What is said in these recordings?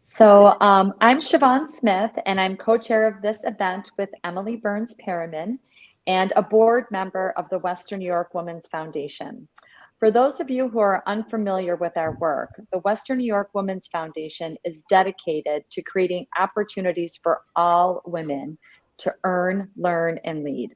I'm Siobhan Smith, and I'm co-chair of this event with Emily Burns-Perriman and a board member of the Western New York Women's Foundation. For those of you who are unfamiliar with our work, the Western New York Women's Foundation is dedicated to creating opportunities for all women to earn, learn, and lead.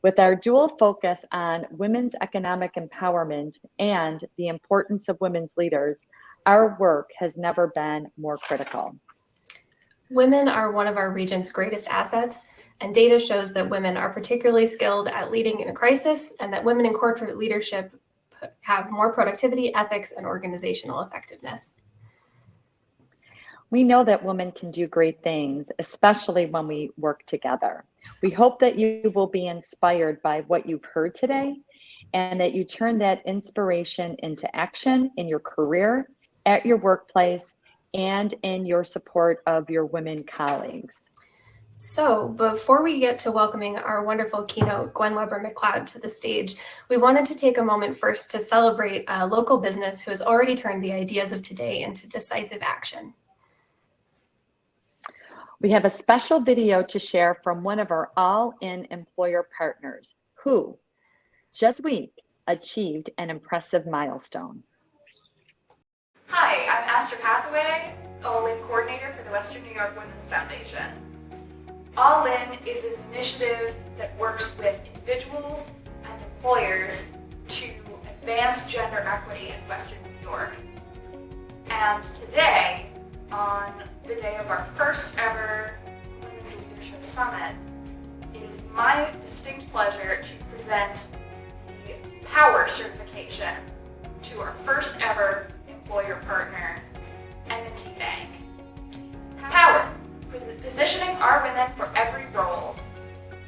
With our dual focus on women's economic empowerment and the importance of women's leaders, our work has never been more critical. Women are one of our region's greatest assets, and data shows that women are particularly skilled at leading in a crisis, and that women in corporate leadership have more productivity, ethics, and organizational effectiveness. We know that women can do great things, especially when we work together. We hope that you will be inspired by what you've heard today, and that you turn that inspiration into action in your career, at your workplace, and in your support of your women colleagues. So before we get to welcoming our wonderful keynote, Gwen Webber-McLeod, to the stage, we wanted to take a moment first to celebrate a local business who has already turned the ideas of today into decisive action. We have a special video to share from one of our all-in employer partners who, just week, achieved an impressive milestone. Hi, I'm Aster Hathaway, All-In Coordinator for the Western New York Women's Foundation. All-In is an initiative that works with individuals and employers to advance gender equity in Western New York. And today, on the day of our first ever Women's Leadership Summit, it is my distinct pleasure to present the Power certification to our first ever employer partner, M&T Bank. Power, positioning our women for every role,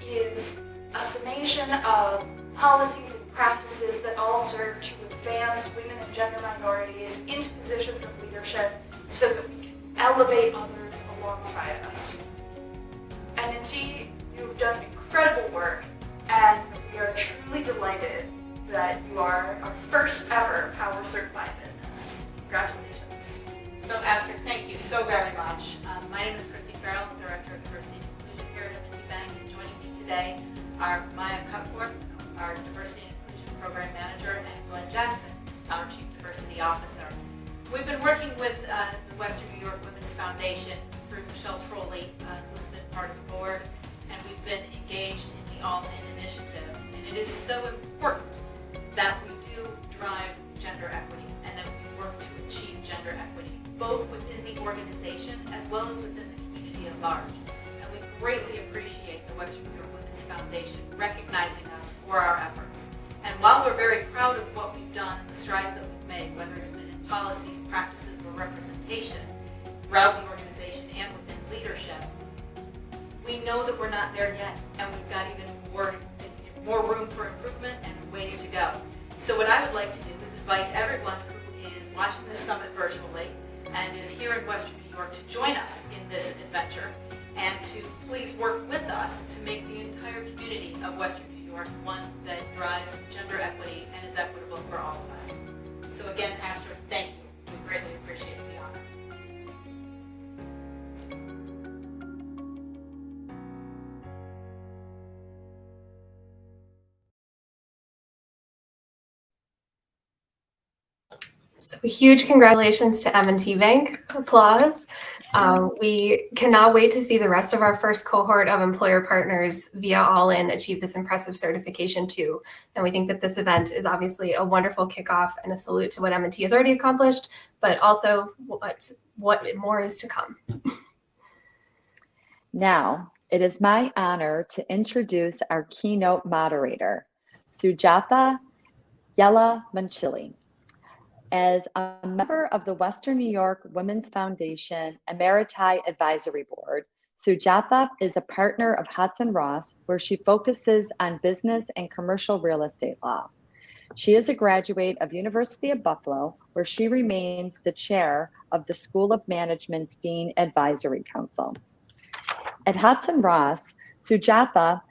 is a summation of policies and practices that all serve to advance women and gender minorities into positions of leadership so that we can elevate others alongside us. M&T, you've done incredible work, and we are truly delighted that you are our first ever Power certified business. Congratulations. So Aster, thank you so very much. My name is Christy Farrell, Director of Diversity and Inclusion here at M&T Bank, and joining me today are Maya Cutforth, our Diversity and Inclusion Program Manager, and Glenn Jackson, our Chief Diversity Officer. We've been working with the Western New York Women's Foundation through Michelle Trolley, who's been part of the board, and we've been engaged in the All-In initiative. And it is so important that we do drive gender equity and that we work to achieve gender equity, both within the organization as well as within the community at large. And we greatly appreciate the Western New York Women's Foundation recognizing us for our efforts. And while we're very proud of what we've done and the strides that we've made, whether it's been in policies, practices, or representation throughout the organization and within leadership, we know that we're not there yet, and we've got even more room for improvement and ways to go. So what I would like to do is invite everyone who is watching this summit virtually and is here in Western New York to join us in this adventure, and to please work with us to make the entire community of Western New York one that drives gender equity and is equitable for all of us. So again, Aster, thank you. We greatly appreciate the honor. So huge congratulations to M&T Bank. Applause. We cannot wait to see the rest of our first cohort of employer partners via All-In achieve this impressive certification too. And we think that this event is obviously a wonderful kickoff and a salute to what M&T has already accomplished, but also what more is to come. Now, it is my honor to introduce our keynote moderator, Sujatha Yela Manchilli. As a member of the Western New York Women's Foundation Emeriti Advisory Board, Sujatha is a partner of Hudson Ross, where she focuses on business and commercial real estate law. She is a graduate of University of Buffalo, where she remains the chair of the School of Management's Dean Advisory Council. At Hudson Ross, Sujatha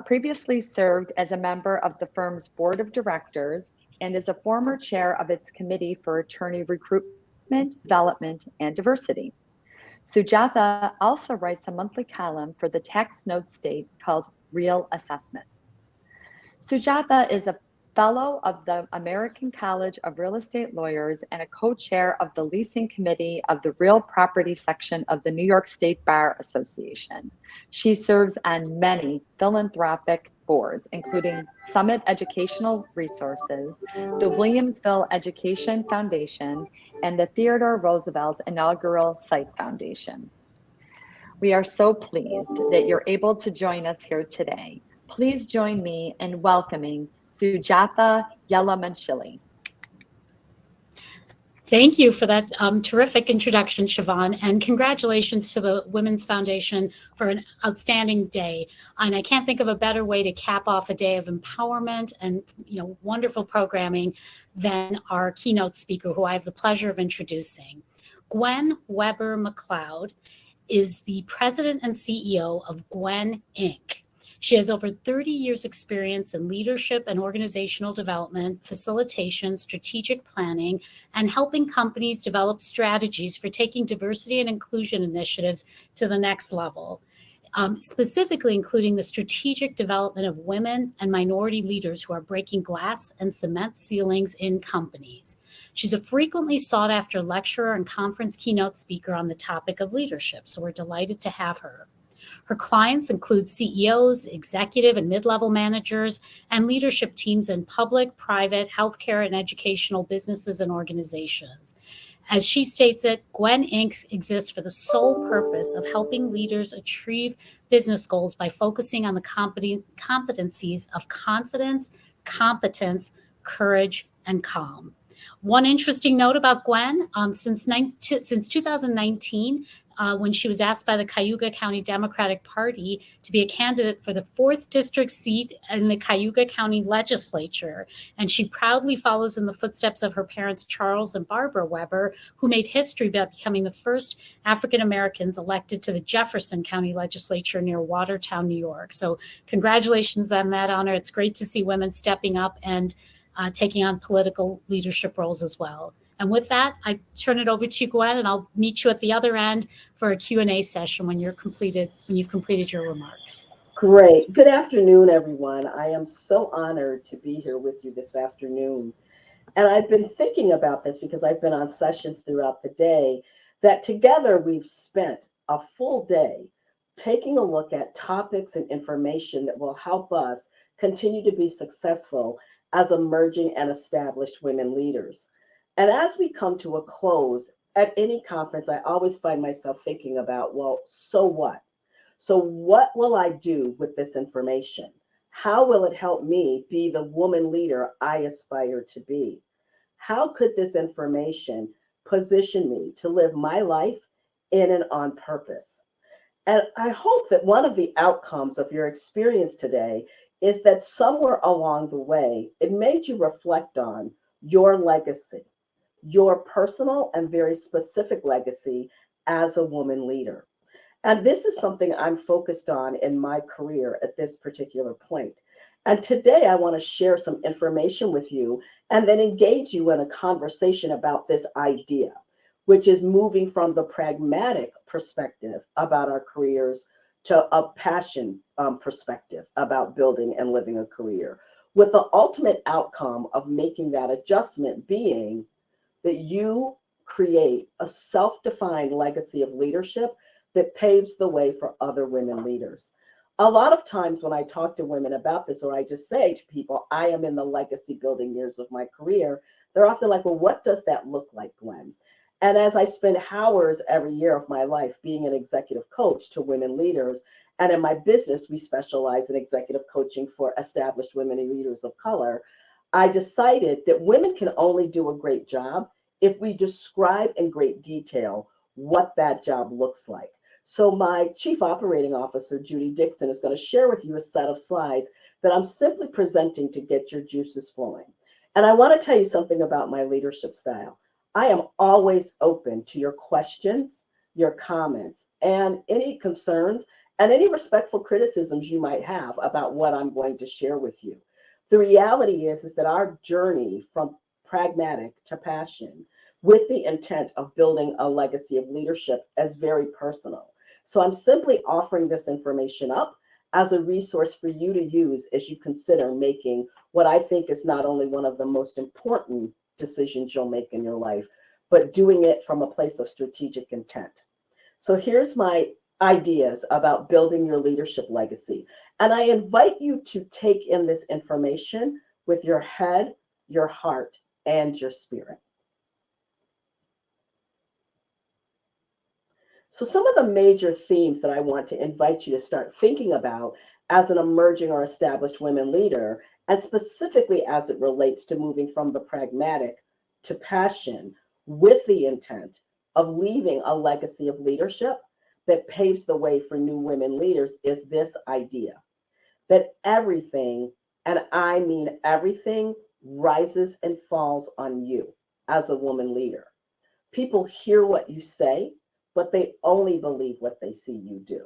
previously served as a member of the firm's board of directors and is a former chair of its Committee for Attorney Recruitment, Development, and Diversity. Sujatha also writes a monthly column for the Tax Note State called Real Assessment. Sujatha is a fellow of the American College of Real Estate Lawyers and a co-chair of the leasing committee of the Real Property section of the New York State Bar Association. She serves on many philanthropic boards, including Summit Educational Resources, the Williamsville Education Foundation, and the Theodore Roosevelt Inaugural Site Foundation. We are so pleased that you're able to join us here today. Please join me in welcoming Sujatha Yela Manchilli. Thank you for that terrific introduction, Siobhan, and congratulations to the Women's Foundation for an outstanding day. And I can't think of a better way to cap off a day of empowerment and wonderful programming than our keynote speaker, who I have the pleasure of introducing. Gwen Webber-McLeod is the president and CEO of Gwen Inc. She has over 30 years experience in leadership and organizational development, facilitation, strategic planning, and helping companies develop strategies for taking diversity and inclusion initiatives to the next level, specifically including the strategic development of women and minority leaders who are breaking glass and cement ceilings in companies. She's a frequently sought after lecturer and conference keynote speaker on the topic of leadership, so we're delighted to have her. Her clients include CEOs, executive and mid-level managers, and leadership teams in public, private, healthcare, and educational businesses and organizations. As she states it, Gwen Inc. exists for the sole purpose of helping leaders achieve business goals by focusing on the competencies of confidence, competence, courage, and calm. One interesting note about Gwen, since 2019, when she was asked by the Cayuga County Democratic Party to be a candidate for the 4th district seat in the Cayuga County Legislature. And she proudly follows in the footsteps of her parents, Charles and Barbara Webber, who made history by becoming the first African Americans elected to the Jefferson County Legislature near Watertown, New York. So congratulations on that honor. It's great to see women stepping up and taking on political leadership roles as well. And with that, I turn it over to Gwen, and I'll meet you at the other end for a Q&A session when you've completed your remarks. Great. Good afternoon, everyone. I am so honored to be here with you this afternoon. And I've been thinking about this because I've been on sessions throughout the day, that together we've spent a full day taking a look at topics and information that will help us continue to be successful as emerging and established women leaders. And as we come to a close at any conference, I always find myself thinking about, well, so what? So what will I do with this information? How will it help me be the woman leader I aspire to be? How could this information position me to live my life in and on purpose? And I hope that one of the outcomes of your experience today is that somewhere along the way, it made you reflect on your legacy, your personal and very specific legacy as a woman leader. And this is something I'm focused on in my career at this particular point. And today I want to share some information with you and then engage you in a conversation about this idea, which is moving from the pragmatic perspective about our careers to a passion perspective about building and living a career, with the ultimate outcome of making that adjustment being that you create a self-defined legacy of leadership that paves the way for other women leaders. A lot of times when I talk to women about this, or I just say to people, I am in the legacy building years of my career, they're often like, well, what does that look like, Gwen? And as I spend hours every year of my life being an executive coach to women leaders, and in my business, we specialize in executive coaching for established women and leaders of color, I decided that women can only do a great job if we describe in great detail what that job looks like. So my Chief Operating Officer, Judy Dixon, is going to share with you a set of slides that I'm simply presenting to get your juices flowing. And I want to tell you something about my leadership style. I am always open to your questions, your comments, and any concerns and any respectful criticisms you might have about what I'm going to share with you. The reality is that our journey from pragmatic to passion with the intent of building a legacy of leadership as very personal. So I'm simply offering this information up as a resource for you to use as you consider making what I think is not only one of the most important decisions you'll make in your life, but doing it from a place of strategic intent. So here's my ideas about building your leadership legacy. And I invite you to take in this information with your head, your heart, and your spirit. So some of the major themes that I want to invite you to start thinking about as an emerging or established women leader, and specifically as it relates to moving from the pragmatic to passion with the intent of leaving a legacy of leadership that paves the way for new women leaders, is this idea that everything, and I mean everything, rises and falls on you as a woman leader. People hear what you say, but they only believe what they see you do.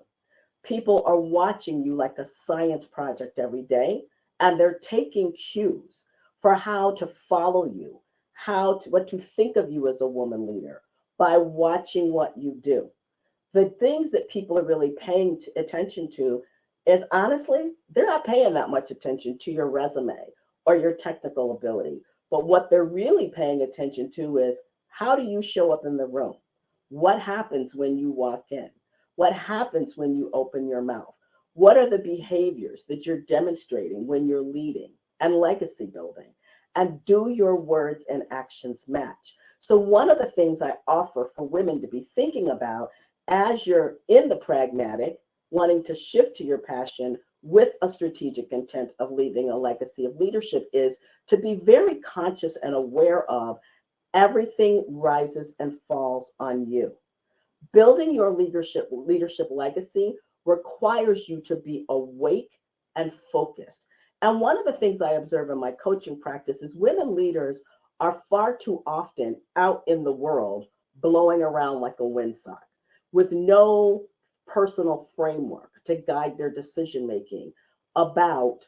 People are watching you like a science project every day, and they're taking cues for how to follow you, what to think of you as a woman leader by watching what you do. The things that people are really paying attention to is, honestly, they're not paying that much attention to your resume or your technical ability. But what they're really paying attention to is, how do you show up in the room? What happens when you walk in? What happens when you open your mouth? What are the behaviors that you're demonstrating when you're leading and legacy building? And do your words and actions match? So one of the things I offer for women to be thinking about as you're in the pragmatic, wanting to shift to your passion with a strategic intent of leaving a legacy of leadership, is to be very conscious and aware of everything rises and falls on you. Building your leadership legacy requires you to be awake and focused. And one of the things I observe in my coaching practice is women leaders are far too often out in the world blowing around like a windsock with no personal framework to guide their decision making about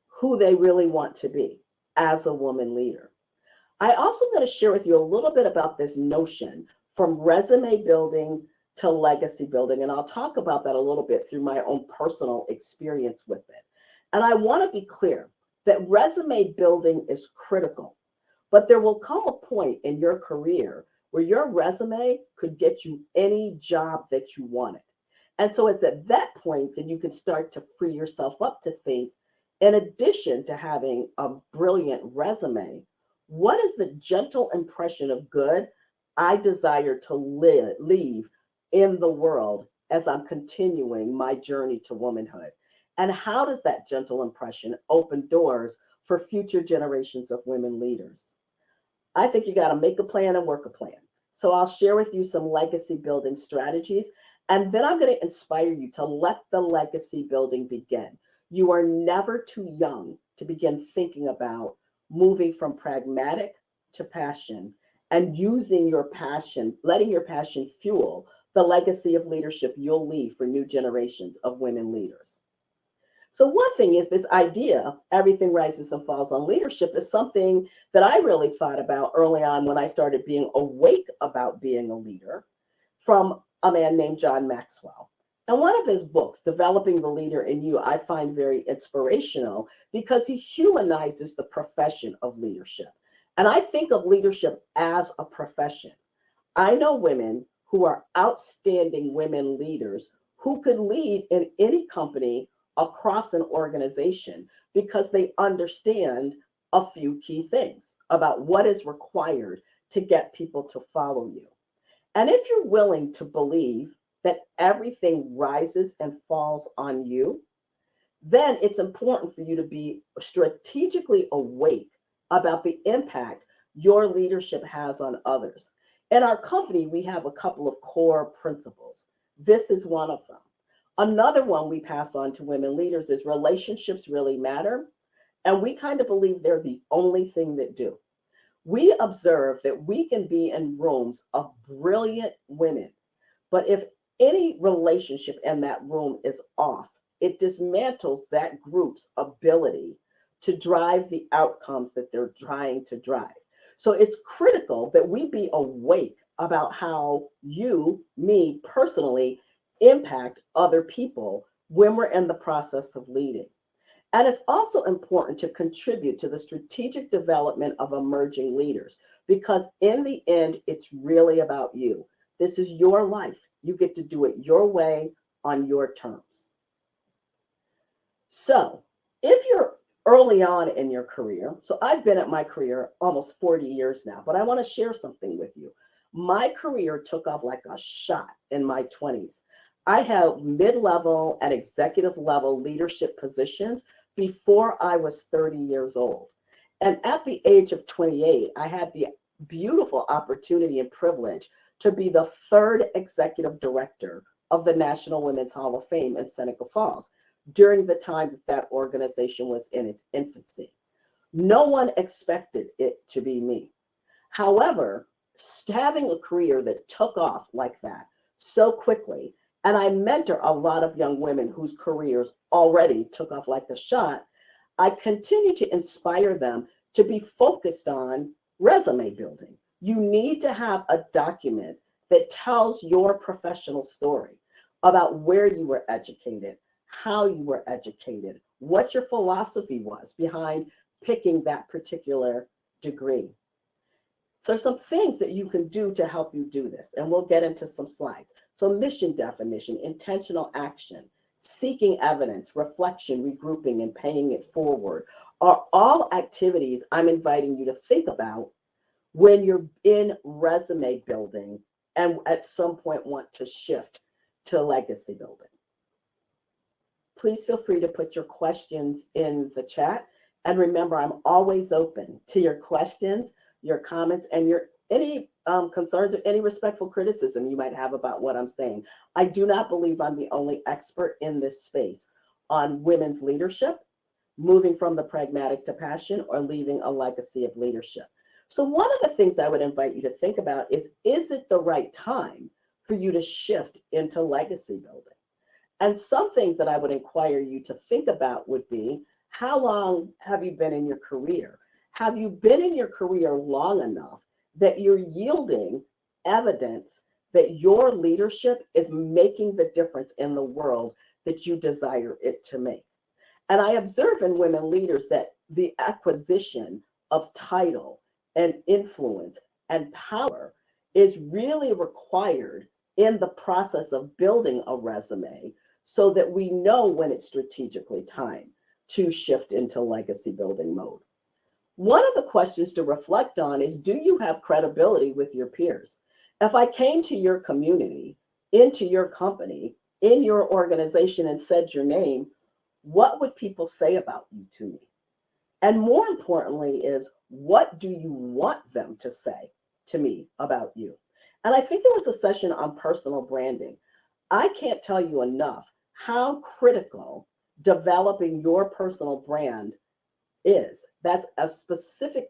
who they really want to be as a woman leader. I also going to share with you a little bit about this notion from resume building to legacy building. And I'll talk about that a little bit through my own personal experience with it. And I want to be clear that resume building is critical, but there will come a point in your career where your resume could get you any job that you wanted. And so it's at that point that you can start to free yourself up to think, in addition to having a brilliant resume, what is the gentle impression of good I desire to leave in the world as I'm continuing my journey to womanhood? And how does that gentle impression open doors for future generations of women leaders? I think you got to make a plan and work a plan. So I'll share with you some legacy building strategies, and then I'm going to inspire you to let the legacy building begin. You are never too young to begin thinking about moving from pragmatic to passion and using your passion, letting your passion fuel the legacy of leadership you'll leave for new generations of women leaders. So one thing is this idea, everything rises and falls on leadership, is something that I really thought about early on when I started being awake about being a leader, from a man named John Maxwell. And one of his books, Developing the Leader in You, I find very inspirational because he humanizes the profession of leadership. And I think of leadership as a profession. I know women who are outstanding women leaders who could lead in any company across an organization because they understand a few key things about what is required to get people to follow you. And if you're willing to believe that everything rises and falls on you, then it's important for you to be strategically awake about the impact your leadership has on others. In our company, we have a couple of core principles. This is one of them. Another one we pass on to women leaders is relationships really matter. And we kind of believe they're the only thing that do. We observe that we can be in rooms of brilliant women, but if any relationship in that room is off, it dismantles that group's ability to drive the outcomes that they're trying to drive. So it's critical that we be awake about how you, me personally, impact other people when we're in the process of leading. And it's also important to contribute to the strategic development of emerging leaders, because in the end, it's really about you. This is your life. You get to do it your way on your terms. So if you're early on in your career, so I've been at my career almost 40 years now, but I want to share something with you. My career took off like a shot in my 20s. I held mid-level and executive level leadership positions before I was 30 years old. And at the age of 28, I had the beautiful opportunity and privilege to be the third executive director of the National Women's Hall of Fame in Seneca Falls during the time that that organization was in its infancy. No one expected it to be me. However, having a career that took off like that so quickly, and I mentor a lot of young women whose careers already took off like a shot, I continue to inspire them to be focused on resume building. You need to have a document that tells your professional story about where you were educated, how you were educated, what your philosophy was behind picking that particular degree. So some things that you can do to help you do this, and we'll get into some slides. So mission definition, intentional action, seeking evidence, reflection, regrouping, and paying it forward are all activities I'm inviting you to think about when you're in resume building and at some point want to shift to legacy building. Please feel free to put your questions in the chat. And remember, I'm always open to your questions, your comments, and your any concerns or any respectful criticism you might have about what I'm saying. I do not believe I'm the only expert in this space on women's leadership, moving from the pragmatic to passion, or leaving a legacy of leadership. So one of the things I would invite you to think about is it the right time for you to shift into legacy building? And some things that I would inquire you to think about would be, how long have you been in your career? Have you been in your career long enough that you're yielding evidence that your leadership is making the difference in the world that you desire it to make? And I observe in women leaders that the acquisition of title and influence and power is really required in the process of building a resume, so that we know when it's strategically time to shift into legacy building mode. One of the questions to reflect on is, do you have credibility with your peers? If I came to your community, into your company, in your organization and said your name, what would people say about you to me? And more importantly is, what do you want them to say to me about you? And I think there was a session on personal branding. I can't tell you enough how critical developing your personal brand is. That's a specific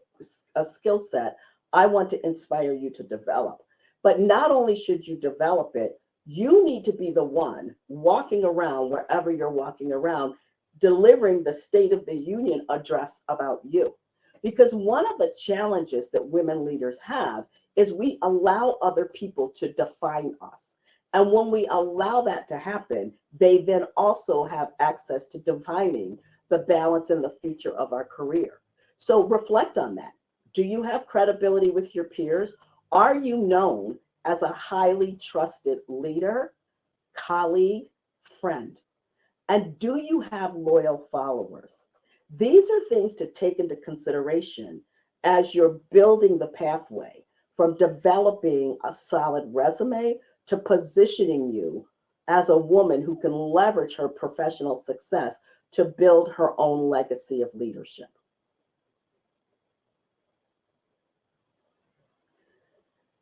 skill set I want to inspire you to develop. But not only should you develop it, you need to be the one walking around wherever you're walking around, delivering the State of the Union address about you. Because one of the challenges that women leaders have is we allow other people to define us. And when we allow that to happen, they then also have access to defining the balance and the future of our career. So reflect on that. Do you have credibility with your peers? Are you known as a highly trusted leader, colleague, friend? And do you have loyal followers? These are things to take into consideration as you're building the pathway from developing a solid resume to positioning you as a woman who can leverage her professional success to build her own legacy of leadership.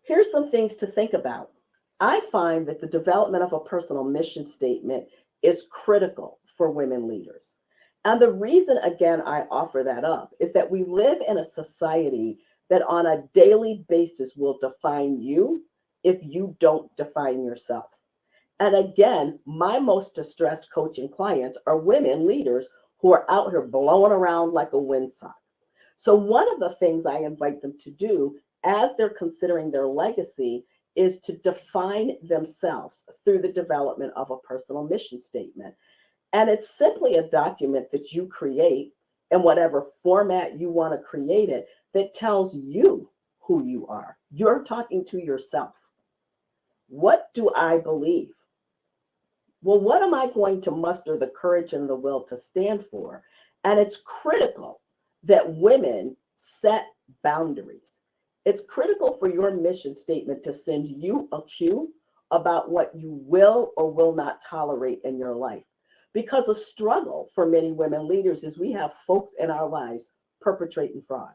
Here's some things to think about. I find that the development of a personal mission statement is critical for women leaders. And the reason, again, I offer that up is that we live in a society that on a daily basis will define you if you don't define yourself. And again, my most distressed coaching clients are women leaders who are out here blowing around like a windsock. So one of the things I invite them to do as they're considering their legacy is to define themselves through the development of a personal mission statement. And it's simply a document that you create in whatever format you want to create it that tells you who you are. You're talking to yourself. What do I believe? Well, what am I going to muster the courage and the will to stand for? And it's critical that women set boundaries. It's critical for your mission statement to send you a cue about what you will or will not tolerate in your life. Because a struggle for many women leaders is we have folks in our lives perpetrating frauds,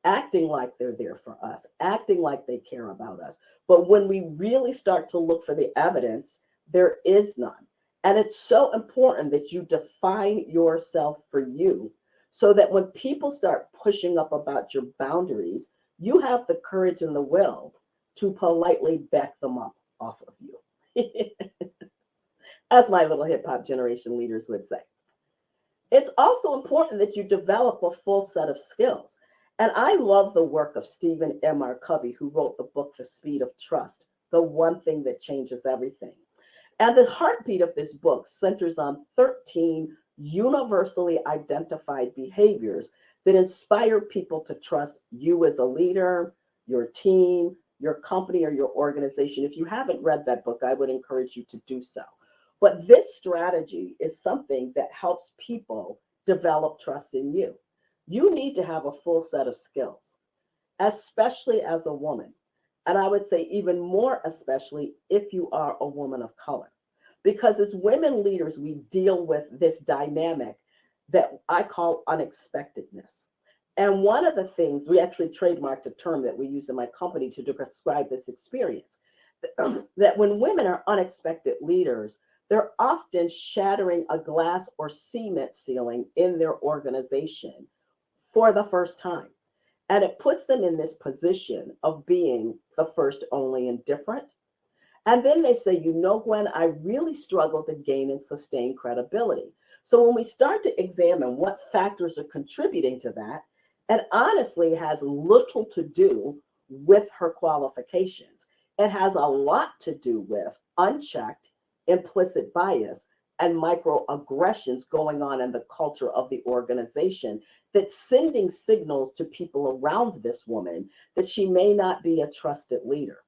acting like they're there for us, acting like they care about us. But when we really start to look for the evidence, there is none. And it's so important that you define yourself for you so that when people start pushing up about your boundaries, you have the courage and the will to politely back them up off of you. As my little hip hop generation leaders would say. It's also important that you develop a full set of skills. And I love the work of Stephen M. R. Covey, who wrote the book, The Speed of Trust, the one thing that changes everything. And the heartbeat of this book centers on 13 universally identified behaviors that inspire people to trust you as a leader, your team, your company, or your organization. If you haven't read that book, I would encourage you to do so. But this strategy is something that helps people develop trust in you. You need to have a full set of skills, especially as a woman. And I would say even more especially if you are a woman of color. Because as women leaders, we deal with this dynamic that I call unexpectedness. And one of the things, we actually trademarked a term that we use in my company to describe this experience, that when women are unexpected leaders, they're often shattering a glass or cement ceiling in their organization for the first time. And it puts them in this position of being the first, only, and different. And then they say, you know, Gwen, I really struggle to gain and sustain credibility. So when we start to examine what factors are contributing to that, and honestly has little to do with her qualifications. It has a lot to do with unchecked implicit bias and microaggressions going on in the culture of the organization that's sending signals to people around this woman that she may not be a trusted leader.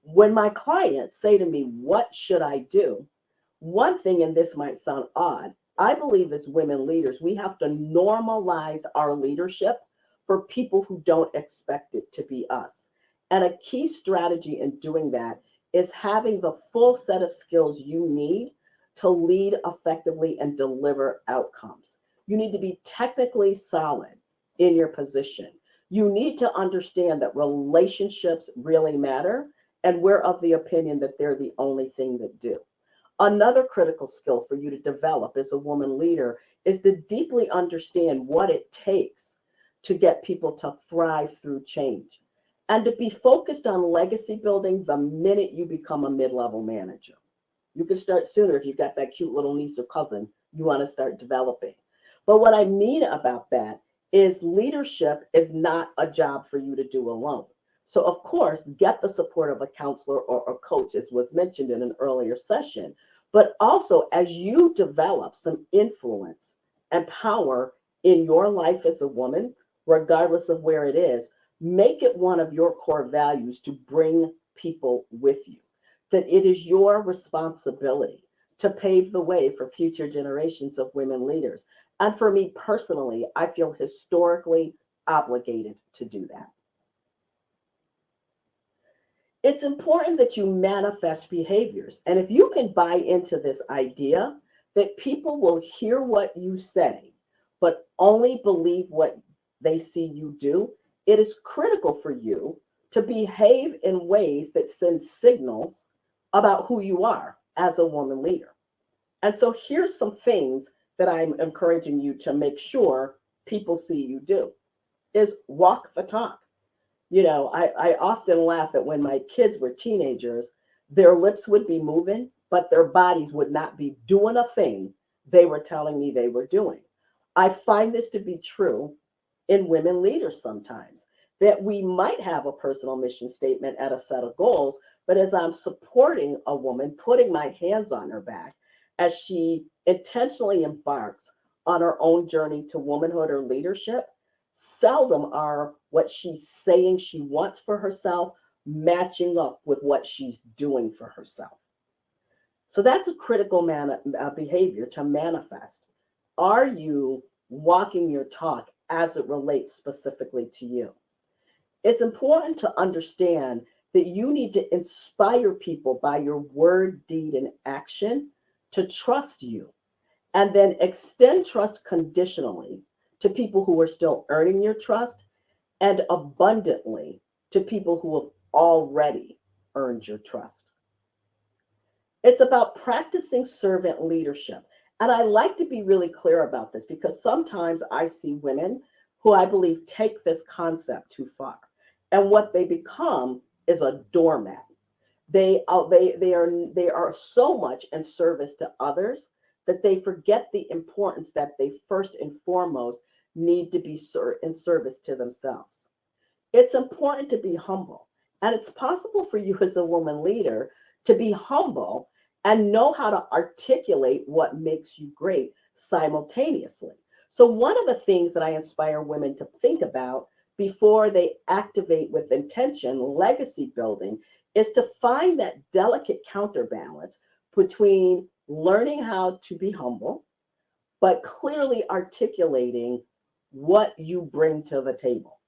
When my clients say to me, what should I do? One thing, and this might sound odd, I believe as women leaders, we have to normalize our leadership for people who don't expect it to be us. And a key strategy in doing that is having the full set of skills you need to lead effectively and deliver outcomes. You need to be technically solid in your position. You need to understand that relationships really matter, and we're of the opinion that they're the only thing that do. Another critical skill for you to develop as a woman leader is to deeply understand what it takes to get people to thrive through change, and to be focused on legacy building the minute you become a mid-level manager. You can start sooner if you've got that cute little niece or cousin you want to start developing. But what I mean about that is leadership is not a job for you to do alone. So of course, get the support of a counselor or a coach, as was mentioned in an earlier session. But also, as you develop some influence and power in your life as a woman, regardless of where it is, make it one of your core values to bring people with you. That it is your responsibility to pave the way for future generations of women leaders. And for me personally, I feel historically obligated to do that. It's important that you manifest behaviors. And if you can buy into this idea that people will hear what you say, but only believe what they see you do, it is critical for you to behave in ways that send signals about who you are as a woman leader. And so here's some things that I'm encouraging you to make sure people see you do, is walk the talk. You know, I often laugh that when my kids were teenagers, their lips would be moving, but their bodies would not be doing a thing they were telling me they were doing. I find this to be true in women leaders sometimes, that we might have a personal mission statement at a set of goals, but as I'm supporting a woman, putting my hands on her back as she intentionally embarks on her own journey to womanhood or leadership, seldom are what she's saying she wants for herself matching up with what she's doing for herself. So that's a critical behavior to manifest. Are you walking your talk as it relates specifically to you? It's important to understand that you need to inspire people by your word, deed, and action to trust you, and then extend trust conditionally to people who are still earning your trust and abundantly to people who have already earned your trust. It's about practicing servant leadership. And I like to be really clear about this because sometimes I see women who I believe take this concept too far. And what they become is a doormat. They are so much in service to others that they forget the importance that they first and foremost need to be in service to themselves. It's important to be humble. And it's possible for you as a woman leader to be humble and know how to articulate what makes you great simultaneously. So one of the things that I inspire women to think about before they activate with intention legacy building is to find that delicate counterbalance between learning how to be humble, but clearly articulating what you bring to the table.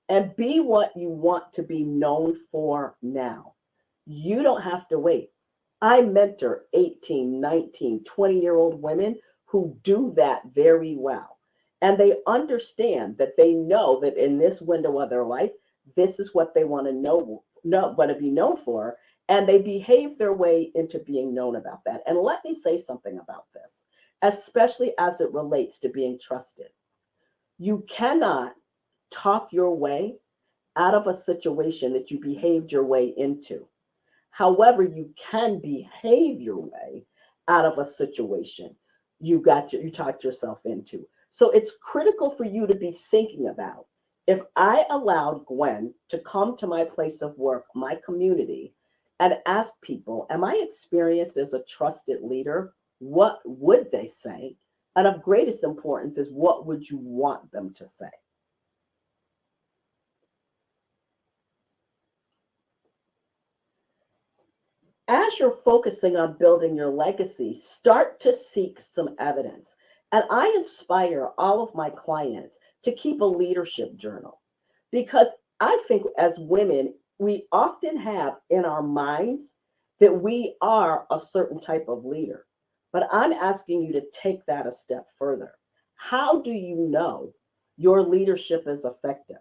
And be what you want to be known for now. You don't have to wait. I mentor 18, 19, 20-year-old women who do that very well. And they understand that they know that in this window of their life, this is what they want to want to be known for. And they behave their way into being known about that. And let me say something about this, especially as it relates to being trusted. You cannot talk your way out of a situation that you behaved your way into. However, you can behave your way out of a situation you talked yourself into. So it's critical for you to be thinking about, if I allowed Gwen to come to my place of work, my community, and ask people, am I experienced as a trusted leader? What would they say? And of greatest importance is, what would you want them to say? As you're focusing on building your legacy, start to seek some evidence. And I inspire all of my clients to keep a leadership journal, because I think as women, we often have in our minds that we are a certain type of leader. But I'm asking you to take that a step further. How do you know your leadership is effective?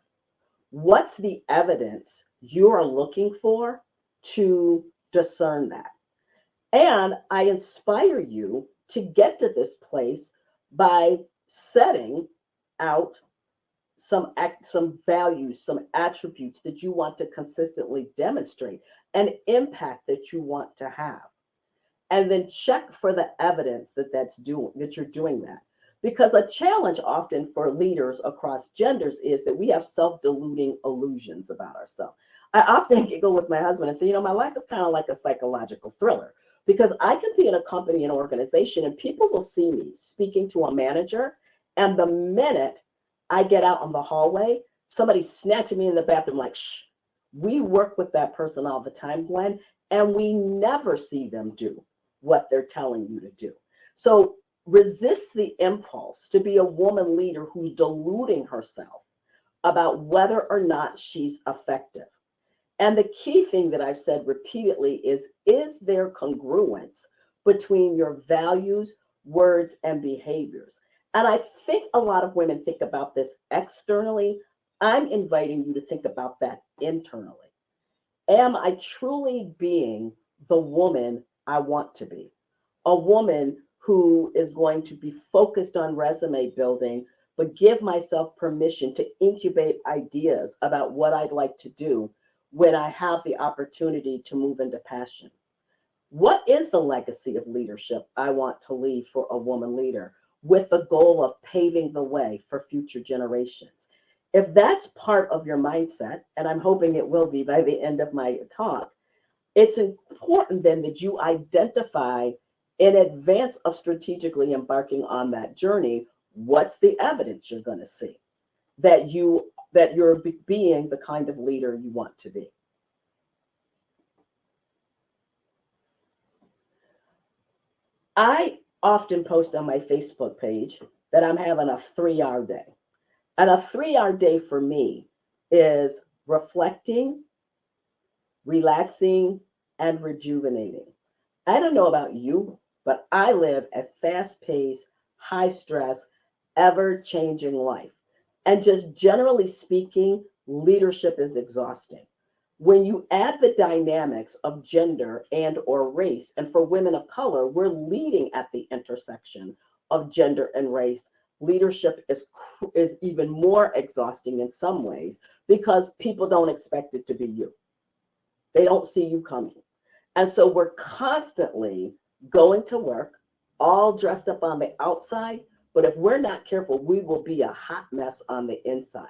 What's the evidence you are looking for to discern that? And I inspire you to get to this place by setting out some values, some attributes that you want to consistently demonstrate, an impact that you want to have. And then check for the evidence that you're doing that. Because a challenge often for leaders across genders is that we have self-deluding illusions about ourselves. I often go with my husband and say, my life is kind of like a psychological thriller, because I can be in a company, an organization, and people will see me speaking to a manager, and the minute I get out on the hallway, somebody's snatching me in the bathroom like, shh. We work with that person all the time, Gwen, and we never see them do what they're telling you to do. So resist the impulse to be a woman leader who's deluding herself about whether or not she's effective. And the key thing that I've said repeatedly is there congruence between your values, words, and behaviors? And I think a lot of women think about this externally. I'm inviting you to think about that internally. Am I truly being the woman I want to be? A woman who is going to be focused on resume building, but give myself permission to incubate ideas about what I'd like to do when I have the opportunity to move into passion. What is the legacy of leadership I want to leave for a woman leader? with the goal of paving the way for future generations. If that's part of your mindset, and I'm hoping it will be by the end of my talk, it's important then that you identify in advance of strategically embarking on that journey, what's the evidence you're going to see that you're being the kind of leader you want to be. I often post on my Facebook page that I'm having a 3-hour day. And a 3-hour day for me is reflecting, relaxing, and rejuvenating. I don't know about you, but I live a fast-paced, high-stress, ever-changing life. And just generally speaking, leadership is exhausting. When you add the dynamics of gender and or race, and for women of color, we're leading at the intersection of gender and race. Leadership is even more exhausting in some ways because people don't expect it to be you. They don't see you coming. And so we're constantly going to work, all dressed up on the outside, but if we're not careful, we will be a hot mess on the inside.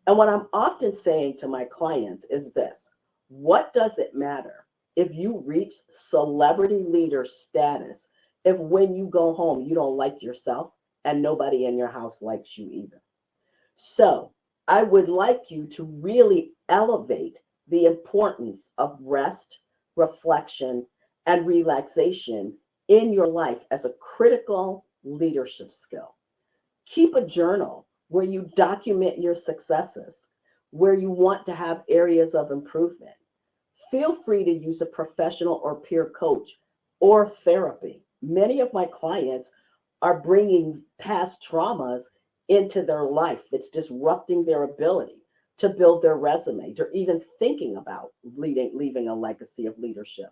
And what I'm often saying to my clients is this: what does it matter if you reach celebrity leader status if when you go home you don't like yourself and nobody in your house likes you either? So I would like you to really elevate the importance of rest, reflection, and relaxation in your life as a critical leadership skill. Keep a journal where you document your successes, where you want to have areas of improvement. Feel free to use a professional or peer coach or therapy. Many of my clients are bringing past traumas into their life that's disrupting their ability to build their resume. They're even thinking about leaving a legacy of leadership.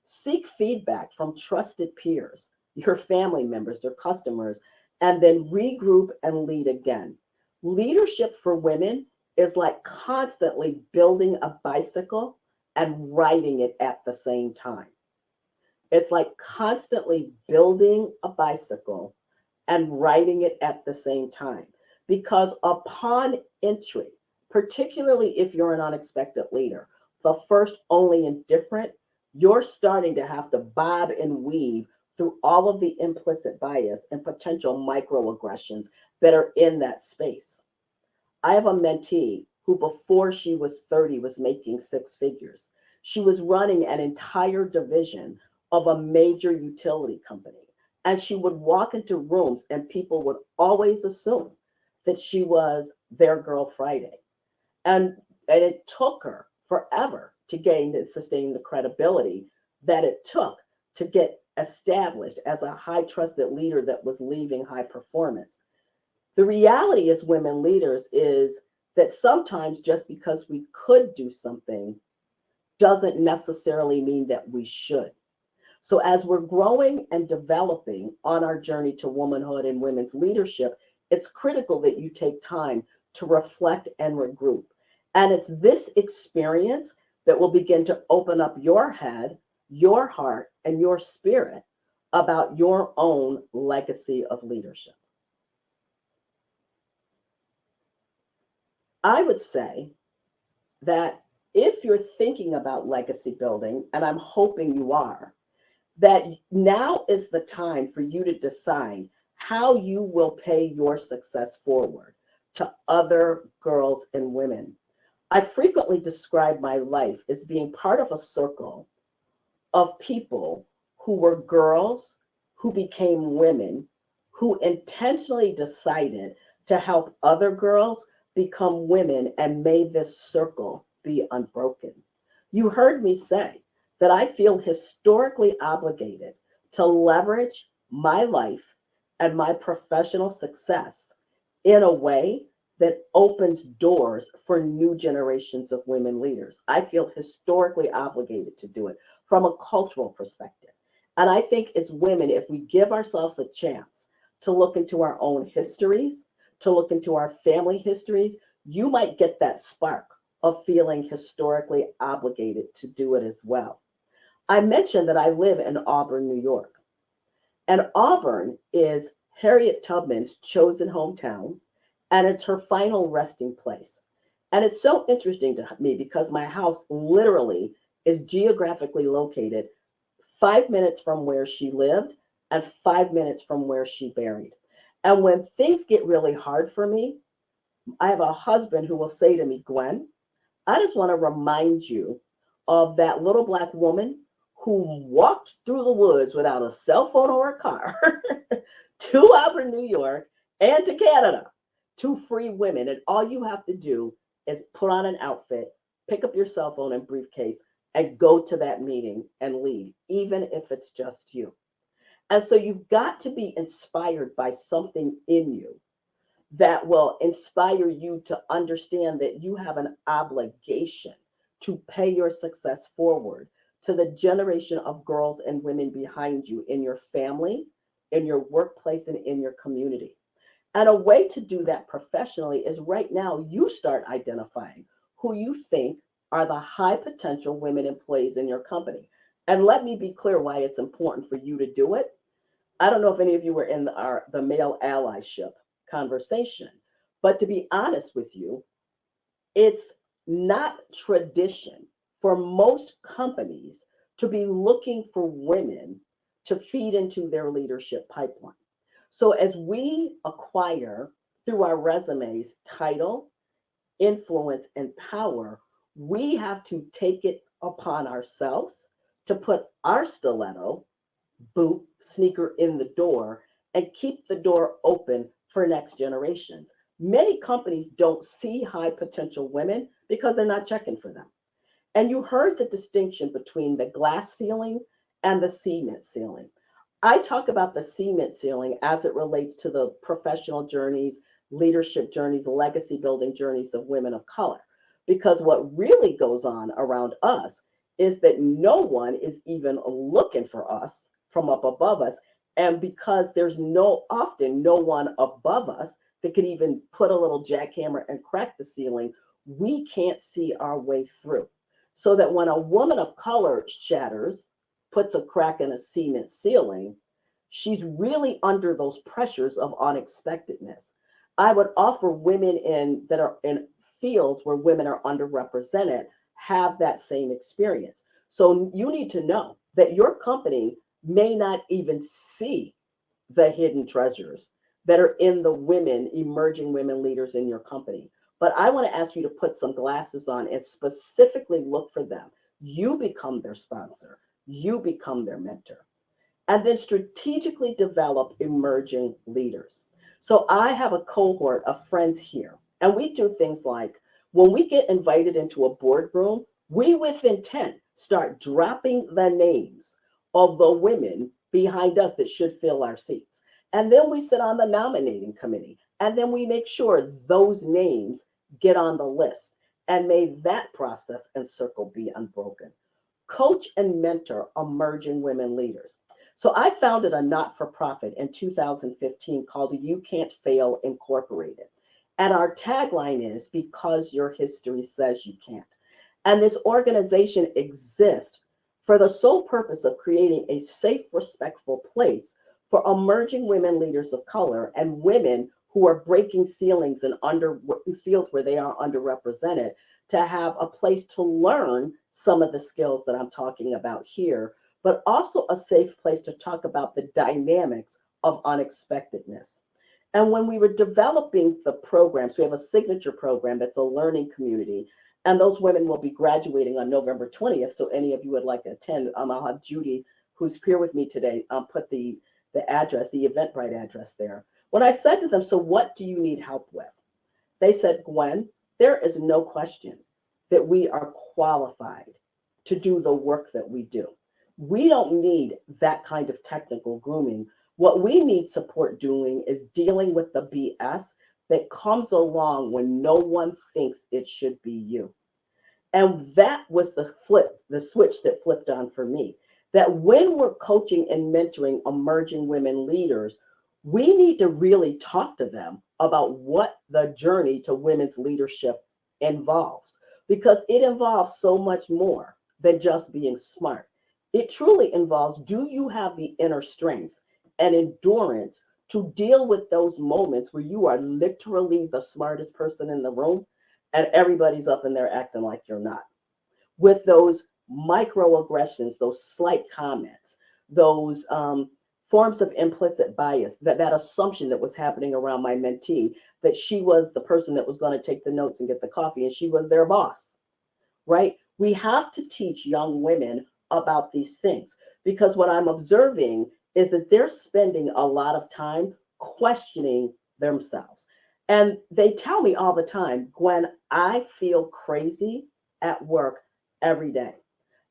Seek feedback from trusted peers, your family members, their customers, and then regroup and lead again. Leadership for women is like constantly building a bicycle and riding it at the same time. It's like constantly building a bicycle and riding it at the same time. Because upon entry, particularly if you're an unexpected leader, the first, only, and different, you're starting to have to bob and weave through all of the implicit bias and potential microaggressions that are in that space. I have a mentee who before she was 30 was making 6 figures. She was running an entire division of a major utility company. And she would walk into rooms and people would always assume that she was their girl Friday. And it took her forever to sustain the credibility that it took to get established as a high trusted leader that was leaving high performance. The reality as women leaders is that sometimes just because we could do something doesn't necessarily mean that we should. So as we're growing and developing on our journey to womanhood and women's leadership, it's critical that you take time to reflect and regroup. And it's this experience that will begin to open up your head, your heart, and your spirit about your own legacy of leadership. I would say that if you're thinking about legacy building, and I'm hoping you are, that now is the time for you to decide how you will pay your success forward to other girls and women. I frequently describe my life as being part of a circle of people who were girls who became women, who intentionally decided to help other girls become women and made this circle be unbroken. You heard me say that I feel historically obligated to leverage my life and my professional success in a way that opens doors for new generations of women leaders. I feel historically obligated to do it from a cultural perspective. And I think as women, if we give ourselves a chance to look into our own histories, to look into our family histories, you might get that spark of feeling historically obligated to do it as well. I mentioned that I live in Auburn, New York. And Auburn is Harriet Tubman's chosen hometown, and it's her final resting place. And it's so interesting to me because my house literally is geographically located 5 minutes from where she lived and 5 minutes from where she buried. And when things get really hard for me, I have a husband who will say to me, Gwen, I just want to remind you of that little Black woman who walked through the woods without a cell phone or a car to Auburn, New York, and to Canada to free women. And all you have to do is put on an outfit, pick up your cell phone and briefcase, and go to that meeting and lead, even if it's just you. And so you've got to be inspired by something in you that will inspire you to understand that you have an obligation to pay your success forward to the generation of girls and women behind you in your family, in your workplace, and in your community. And a way to do that professionally is right now you start identifying who you think are the high potential women employees in your company. And let me be clear why it's important for you to do it. I don't know if any of you were in the male allyship conversation, but to be honest with you, it's not tradition for most companies to be looking for women to feed into their leadership pipeline. So as we acquire through our resumes title, influence, and power, we have to take it upon ourselves to put our stiletto, boot, sneaker in the door and keep the door open for next generations. Many companies don't see high potential women because they're not checking for them. And you heard the distinction between the glass ceiling and the cement ceiling. I talk about the cement ceiling as it relates to the professional journeys, leadership journeys, legacy building journeys of women of color. Because what really goes on around us is that no one is even looking for us from up above us. And because there's often no one above us that can even put a little jackhammer and crack the ceiling, we can't see our way through. So that when a woman of color shatters, puts a crack in a cement ceiling, she's really under those pressures of unexpectedness. I would offer women that are in fields where women are underrepresented have that same experience. So you need to know that your company may not even see the hidden treasures that are in the emerging women leaders in your company. But I want to ask you to put some glasses on and specifically look for them. You become their sponsor. You become their mentor. And then strategically develop emerging leaders. So I have a cohort of friends here, and we do things like when we get invited into a boardroom, we with intent start dropping the names of the women behind us that should fill our seats. And then we sit on the nominating committee, and then we make sure those names get on the list. And may that process and circle be unbroken. Coach and mentor emerging women leaders. So I founded a not-for-profit in 2015 called You Can't Fail Incorporated. And our tagline is, because your history says you can't. And this organization exists for the sole purpose of creating a safe, respectful place for emerging women leaders of color and women who are breaking ceilings in fields where they are underrepresented to have a place to learn some of the skills that I'm talking about here, but also a safe place to talk about the dynamics of unexpectedness. And when we were developing the programs, we have a signature program that's a learning community, and those women will be graduating on November 20th. So any of you would like to attend, I'll have Judy, who's here with me today, put the address, the Eventbrite address there. When I said to them, so what do you need help with? They said, Gwen, there is no question that we are qualified to do the work that we do. We don't need that kind of technical grooming. What we need support doing is dealing with the BS that comes along when no one thinks it should be you. And that was the switch that flipped on for me. That when we're coaching and mentoring emerging women leaders, we need to really talk to them about what the journey to women's leadership involves, because it involves so much more than just being smart. It truly involves, do you have the inner strength and endurance to deal with those moments where you are literally the smartest person in the room and everybody's up in there acting like you're not. With those microaggressions, those slight comments, those forms of implicit bias, that assumption that was happening around my mentee, that she was the person that was going to take the notes and get the coffee, and she was their boss, right? We have to teach young women about these things, because what I'm observing is that they're spending a lot of time questioning themselves. And they tell me all the time, Gwen, I feel crazy at work every day.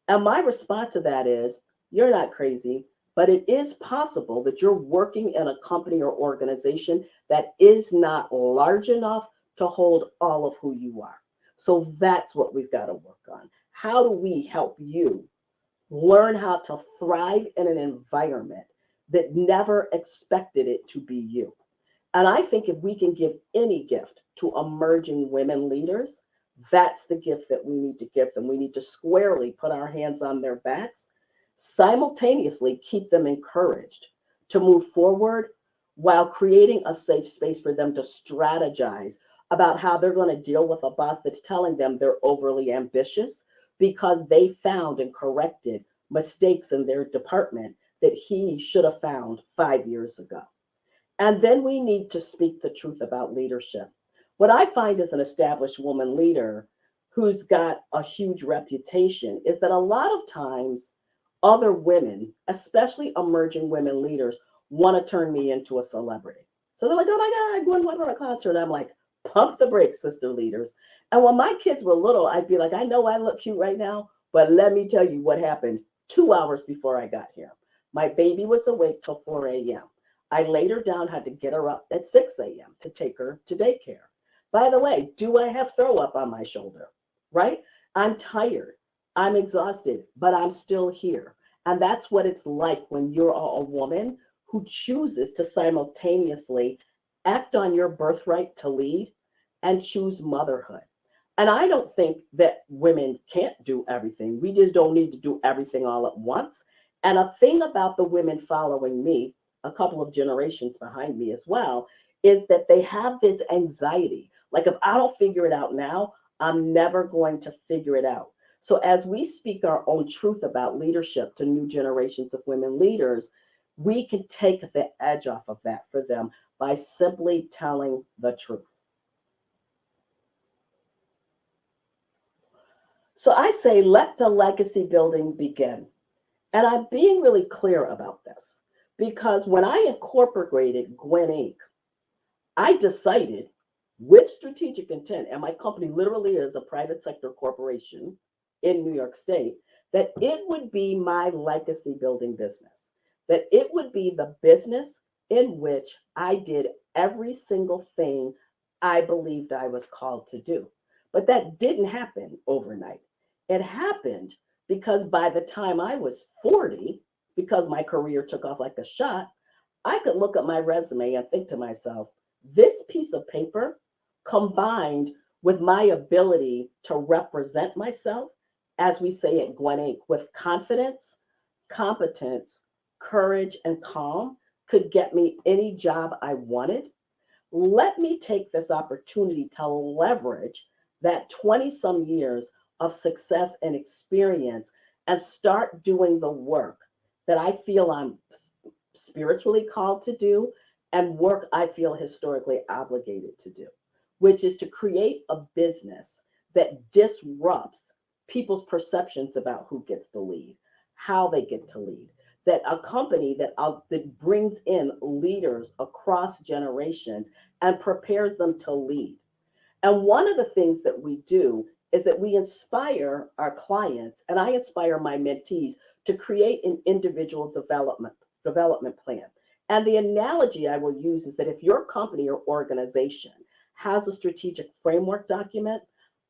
And my response to that is, you're not crazy, but it is possible that you're working in a company or organization that is not large enough to hold all of who you are. So that's what we've got to work on. How do we help you learn how to thrive in an environment that never expected it to be you? And I think if we can give any gift to emerging women leaders, that's the gift that we need to give them. We need to squarely put our hands on their backs, simultaneously keep them encouraged to move forward while creating a safe space for them to strategize about how they're going to deal with a boss that's telling them they're overly ambitious because they found and corrected mistakes in their department that he should have found 5 years ago. And then we need to speak the truth about leadership. What I find as an established woman leader who's got a huge reputation is that a lot of times other women, especially emerging women leaders, want to turn me into a celebrity. So they're like, oh my God, Gwen Webber-McLeod. And I'm like, pump the brakes, sister leaders. And when my kids were little, I'd be like, I know I look cute right now, but let me tell you what happened 2 hours before I got here. My baby was awake till 4 a.m. I laid her down, had to get her up at 6 a.m. to take her to daycare. By the way, do I have throw up on my shoulder, right? I'm tired, I'm exhausted, but I'm still here. And that's what it's like when you're a woman who chooses to simultaneously act on your birthright to lead and choose motherhood. And I don't think that women can't do everything. We just don't need to do everything all at once. And a thing about the women following me, a couple of generations behind me as well, is that they have this anxiety. Like, if I don't figure it out now, I'm never going to figure it out. So as we speak our own truth about leadership to new generations of women leaders, we can take the edge off of that for them by simply telling the truth. So I say, let the legacy building begin. And I'm being really clear about this because when I incorporated Gwen Inc., I decided with strategic intent, and my company literally is a private sector corporation in New York State, that it would be my legacy building business, that it would be the business in which I did every single thing I believed I was called to do. But that didn't happen overnight. It happened because by the time I was 40, because my career took off like a shot, I could look at my resume and think to myself, this piece of paper combined with my ability to represent myself, as we say at Gwen Inc., with confidence, competence, courage, and calm, could get me any job I wanted. Let me take this opportunity to leverage that 20-some years of success and experience and start doing the work that I feel I'm spiritually called to do and work I feel historically obligated to do, which is to create a business that disrupts people's perceptions about who gets to lead, how they get to lead, that a company that brings in leaders across generations and prepares them to lead. And one of the things that we do is that we inspire our clients, and I inspire my mentees to create an individual development plan. And the analogy I will use is that if your company or organization has a strategic framework document,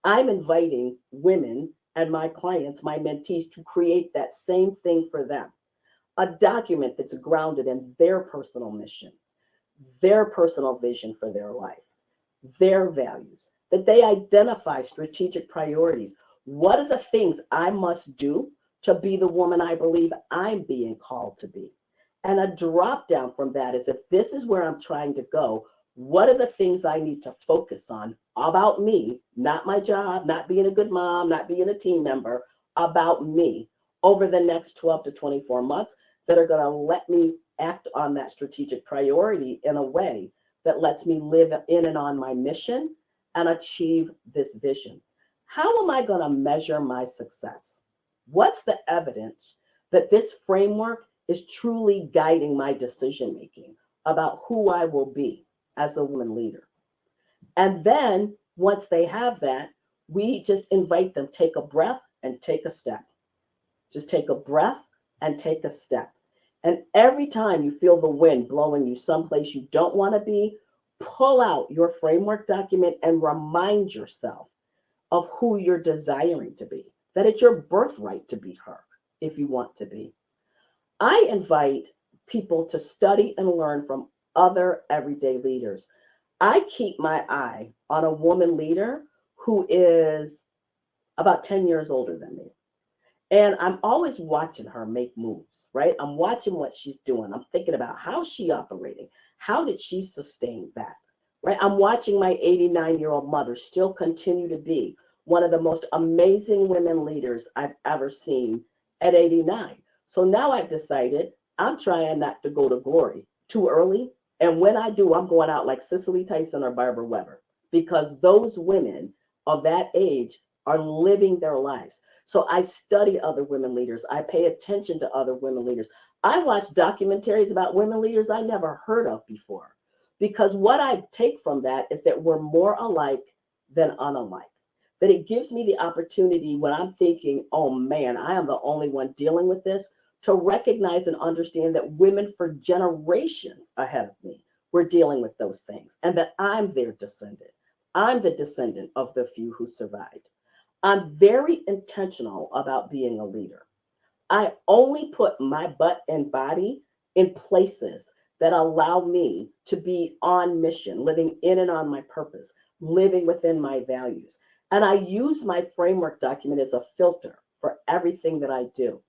I'm inviting women and my clients, my mentees, to create that same thing for them. A document that's grounded in their personal mission, their personal vision for their life, their values, that they identify strategic priorities. What are the things I must do to be the woman I believe I'm being called to be? And a drop down from that is, if this is where I'm trying to go, what are the things I need to focus on about me, not my job, not being a good mom, not being a team member, about me over the next 12 to 24 months that are going to let me act on that strategic priority in a way that lets me live in and on my mission and achieve this vision. How am I going to measure my success? What's the evidence that this framework is truly guiding my decision making about who I will be as a woman leader? And then once they have that, we just invite them, take a breath and take a step. Just take a breath and take a step. And every time you feel the wind blowing you someplace you don't want to be, pull out your framework document and remind yourself of who you're desiring to be, that it's your birthright to be her if you want to be. I invite people to study and learn from other everyday leaders. I keep my eye on a woman leader who is about 10 years older than me. And I'm always watching her make moves, right? I'm watching what she's doing. I'm thinking about how's she operating? How did she sustain that, right? I'm watching my 89-year-old mother still continue to be one of the most amazing women leaders I've ever seen at 89. So now I've decided I'm trying not to go to glory too early. And when I do, I'm going out like Cicely Tyson or Barbara Weber, because those women of that age are living their lives. So I study other women leaders. I pay attention to other women leaders. I watch documentaries about women leaders I never heard of before, because what I take from that is that we're more alike than unalike. That it gives me the opportunity when I'm thinking, oh man, I am the only one dealing with this, to recognize and understand that women for generations ahead of me were dealing with those things, and that I'm their descendant. I'm the descendant of the few who survived. I'm very intentional about being a leader. I only put my butt and body in places that allow me to be on mission, living in and on my purpose, living within my values. And I use my framework document as a filter for everything that I do.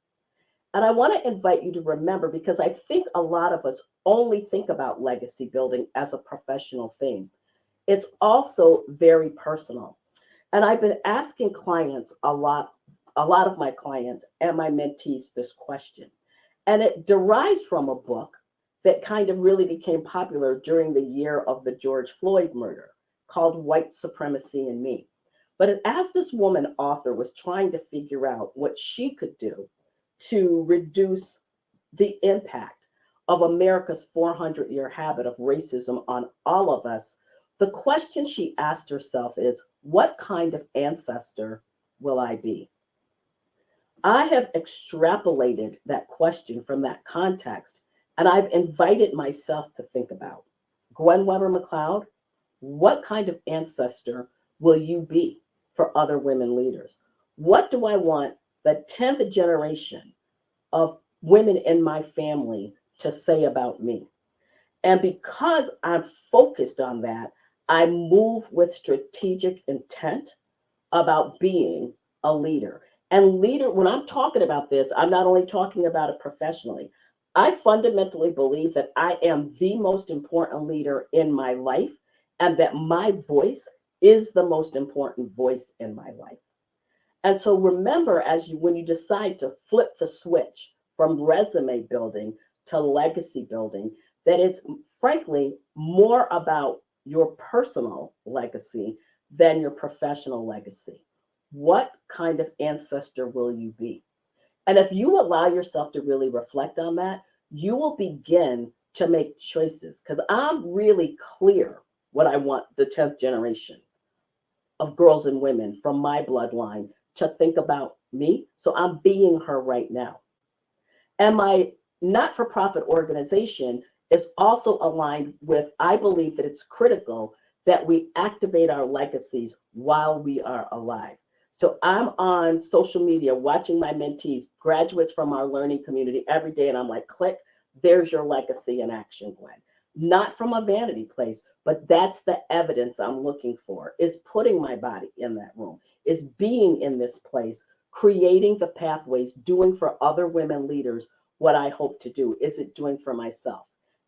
And I want to invite you to remember, because I think a lot of us only think about legacy building as a professional thing. It's also very personal. And I've been asking clients a lot of my clients and my mentees this question. And it derives from a book that kind of really became popular during the year of the George Floyd murder, called White Supremacy and Me. But as this woman author was trying to figure out what she could do to reduce the impact of America's 400-year habit of racism on all of us, the question she asked herself is, what kind of ancestor will I be? I have extrapolated that question from that context, and I've invited myself to think about, Gwen Webber-McLeod, what kind of ancestor will you be for other women leaders? What do I want the 10th generation of women in my family to say about me? And because I'm focused on that, I move with strategic intent about being a leader. And leader, when I'm talking about this, I'm not only talking about it professionally. I fundamentally believe that I am the most important leader in my life, and that my voice is the most important voice in my life. And so remember, when you decide to flip the switch from resume building to legacy building, that it's frankly more about your personal legacy than your professional legacy. What kind of ancestor will you be? And if you allow yourself to really reflect on that, you will begin to make choices, because I'm really clear what I want the 10th generation of girls and women from my bloodline to think about me. So I'm being her right now. And my not-for-profit organization is also aligned with, I believe that it's critical that we activate our legacies while we are alive. So I'm on social media watching my mentees, graduates from our learning community every day, and I'm like, click, there's your legacy in action, Gwen. Not from a vanity place, but that's the evidence I'm looking for, is putting my body in that room, is being in this place, creating the pathways, doing for other women leaders what I hope to do? Is it doing for myself?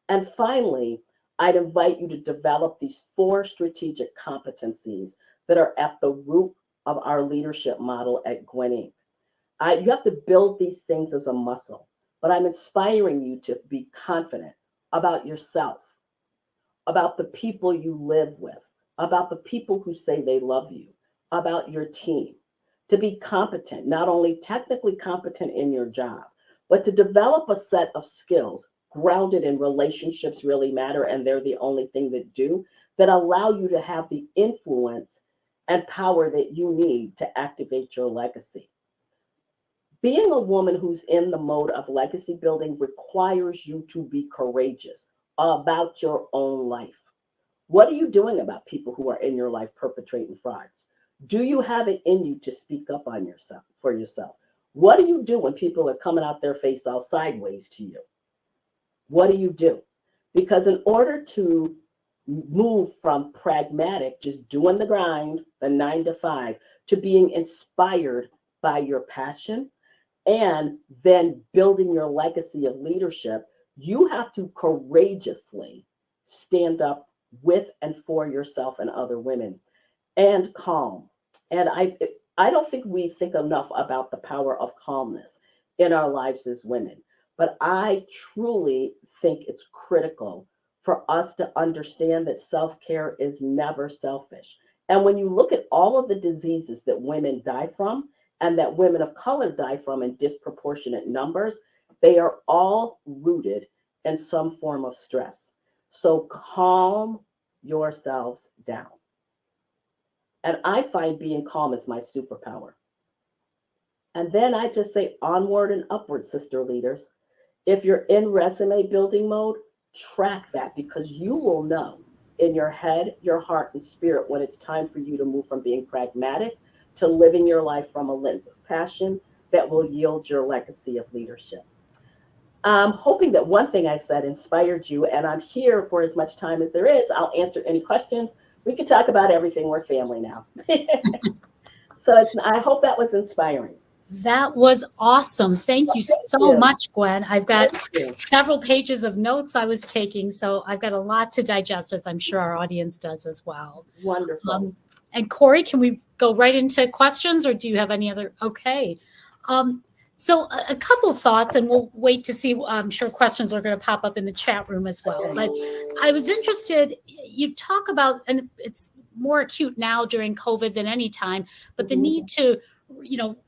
And finally, I'd invite you to develop these 4 strategic competencies that are at the root of our leadership model at Gwen Inc. You have to build these things as a muscle, but I'm inspiring you to be confident about yourself, about the people you live with, about the people who say they love you, about your team, to be competent, not only technically competent in your job, but to develop a set of skills grounded in relationships really matter, and they're the only thing that do, that allow you to have the influence and power that you need to activate your legacy. Being a woman who's in the mode of legacy building requires you to be courageous about your own life. What are you doing about people who are in your life perpetrating frauds? Do you have it in you to speak up on yourself for yourself? What do you do when people are coming out their face all sideways to you? What do you do? Because in order to move from pragmatic, just doing the grind, the 9 to 5, to being inspired by your passion and then building your legacy of leadership, you have to courageously stand up with and for yourself and other women, and calm. And I don't think we think enough about the power of calmness in our lives as women, but I truly think it's critical for us to understand that self-care is never selfish. And when you look at all of the diseases that women die from and that women of color die from in disproportionate numbers, they are all rooted in some form of stress. So calm yourselves down. And I find being calm is my superpower. And then I just say onward and upward, sister leaders. If you're in resume building mode, track that, because you will know in your head, your heart, and spirit when it's time for you to move from being pragmatic to living your life from a lens of passion that will yield your legacy of leadership. I'm hoping that one thing I said inspired you, and I'm here for as much time as there is. I'll answer any questions. We can talk about everything. We're family now. So I hope that was inspiring. That was awesome. Thank you so much, Gwen. I've got several pages of notes I was taking, so I've got a lot to digest, as I'm sure our audience does as well. Wonderful. And Corey, can we go right into questions, or do you have any other? Okay. So a couple of thoughts, and we'll wait to see. I'm sure questions are going to pop up in the chat room as well. But I was interested, you talk about, and it's more acute now during COVID than any time, but the need to,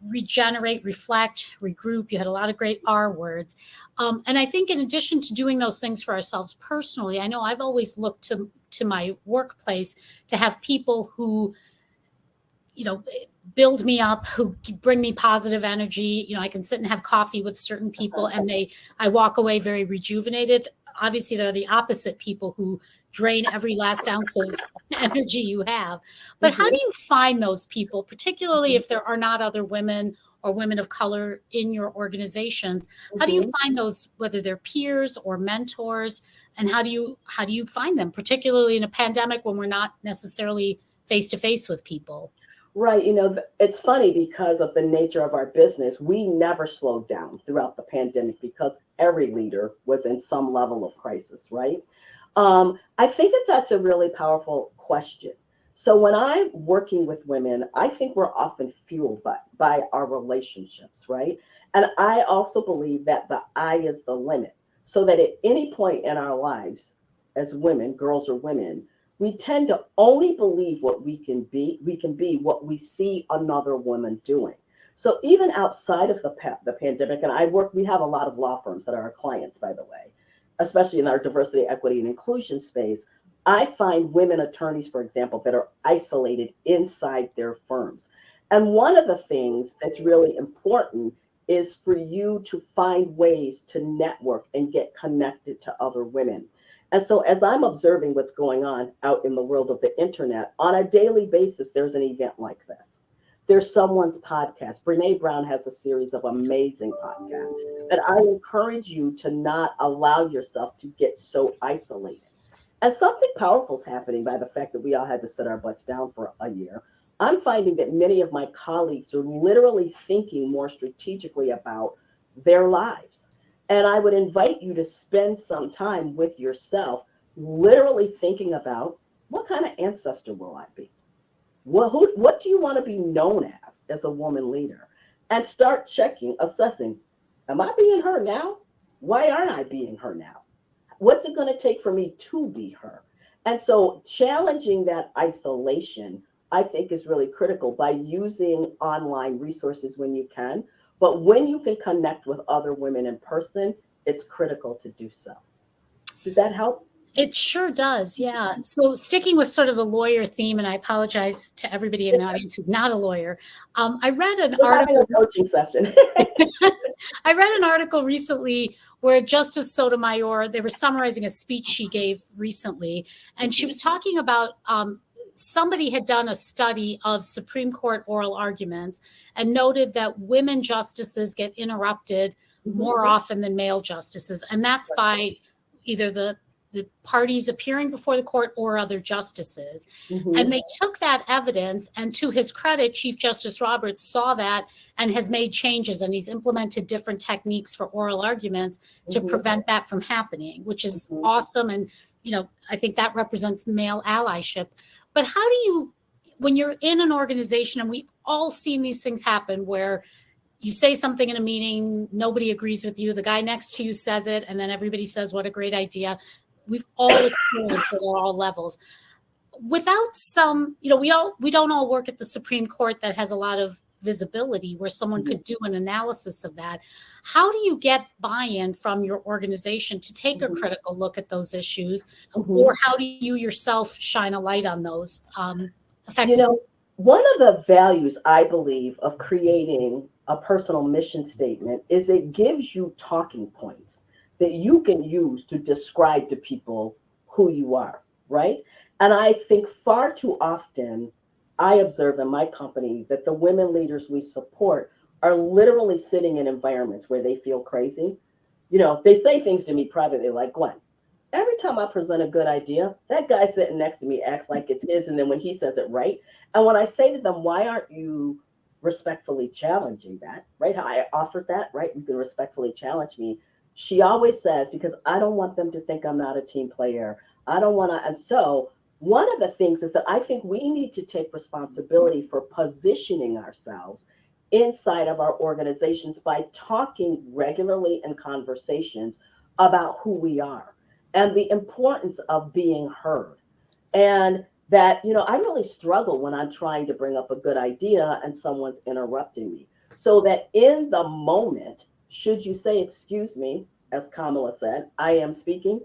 regenerate, reflect, regroup. You had a lot of great R words. And I think in addition to doing those things for ourselves personally, I know I've always looked to my workplace to have people who, build me up, who bring me positive energy. I can sit and have coffee with certain people and I walk away very rejuvenated. Obviously, they're the opposite people who drain every last ounce of energy you have. But how do you find those people, particularly if there are not other women or women of color in your organizations? How do you find those, whether they're peers or mentors, and how do you find them, particularly in a pandemic when we're not necessarily face to face with people? Right. It's funny because of the nature of our business. We never slowed down throughout the pandemic because every leader was in some level of crisis, right? I think that's a really powerful question. So when I'm working with women, I think we're often fueled by our relationships, right? And I also believe that the I is the limit. So that at any point in our lives as women, girls or women, we tend to only believe what we can be what we see another woman doing. So even outside of the pandemic, and we have a lot of law firms that are our clients, by the way, especially in our diversity, equity, and inclusion space. I find women attorneys, for example, that are isolated inside their firms. And one of the things that's really important is for you to find ways to network and get connected to other women. And so as I'm observing what's going on out in the world of the internet, on a daily basis, there's an event like this. There's someone's podcast. Brene Brown has a series of amazing podcasts that I encourage you to not allow yourself to get so isolated. And something powerful is happening by the fact that we all had to sit our butts down for a year. I'm finding that many of my colleagues are literally thinking more strategically about their lives. And I would invite you to spend some time with yourself, literally thinking about, what kind of ancestor will I be? What do you want to be known as a woman leader? And start assessing, am I being her now? Why aren't I being her now? What's it going to take for me to be her? And so challenging that isolation, I think, is really critical by using online resources when you can. But when you can connect with other women in person, it's critical to do so. Did that help? It sure does, yeah. So sticking with sort of the lawyer theme, and I apologize to everybody in the audience who's not a lawyer. I read an article. Having a coaching session. I read an article recently where Justice Sotomayor, they were summarizing a speech she gave recently, and she was talking about somebody had done a study of Supreme Court oral arguments and noted that women justices get interrupted more often than male justices, and that's by either the parties appearing before the court or other justices. And they took that evidence, and to his credit, Chief Justice Roberts saw that and has made changes, and he's implemented different techniques for oral arguments to prevent that from happening, which is awesome. And, you know, I think that represents male allyship. But how do you, when you're in an organization, and we've all seen these things happen where you say something in a meeting, nobody agrees with you, the guy next to you says it, and then everybody says, what a great idea. We've all experienced it at all levels. Without some, you know, we don't all work at the Supreme Court that has a lot of visibility where someone could do an analysis of that. How do you get buy-in from your organization to take a critical look at those issues? Or how do you yourself shine a light on those effectively? You know, one of the values, I believe, of creating a personal mission statement is it gives you talking points that you can use to describe to people who you are, right? And I think far too often, I observe in my company that the women leaders we support are literally sitting in environments where they feel crazy. You know, they say things to me privately like, Gwen, every time I present a good idea, that guy sitting next to me acts like it's his, and then when he says it, right? And when I say to them, why aren't you respectfully challenging that, right? How I offered that, right? You can respectfully challenge me. She always says, because I don't want them to think I'm not a team player. I don't want to. And so one of the things is that I think we need to take responsibility for positioning ourselves inside of our organizations by talking regularly in conversations about who we are and the importance of being heard. And that, you know, I really struggle when I'm trying to bring up a good idea and someone's interrupting me. So that in the moment, should you say, excuse me, as Kamala said, I am speaking.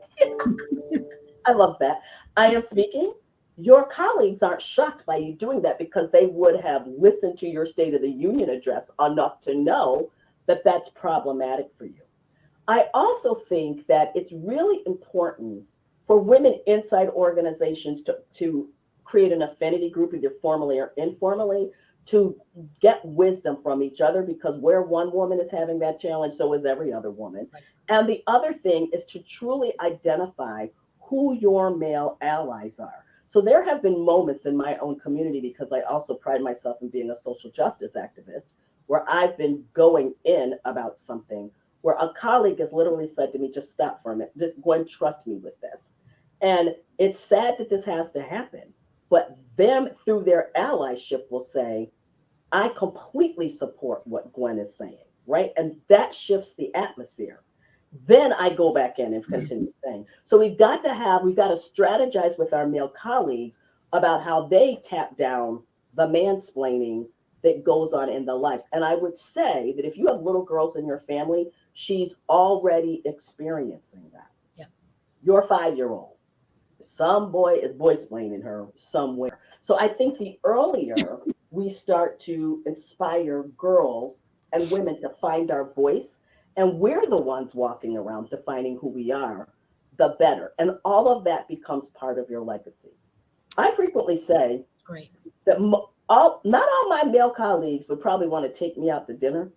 I love that. I am speaking. Your colleagues aren't shocked by you doing that because they would have listened to your State of the Union address enough to know that that's problematic for you. I also think that it's really important for women inside organizations to create an affinity group, either formally or informally, to get wisdom from each other, because where one woman is having that challenge, so is every other woman. Right. And the other thing is to truly identify who your male allies are. So there have been moments in my own community, because I also pride myself in being a social justice activist, where I've been going in about something where a colleague has literally said to me, just stop for a minute, just Gwen, trust me with this. And it's sad that this has to happen. But them, through their allyship, will say, I completely support what Gwen is saying, right? And that shifts the atmosphere. Then I go back in and continue saying. So we've got to strategize with our male colleagues about how they tap down the mansplaining that goes on in their lives. And I would say that if you have little girls in your family, she's already experiencing that. Yeah. Your 5-year-old. Some boy is boy-splaining her somewhere. So I think the earlier we start to inspire girls and women to find our voice, and we're the ones walking around defining who we are, the better. And all of that becomes part of your legacy. I frequently say that not all my male colleagues would probably want to take me out to dinner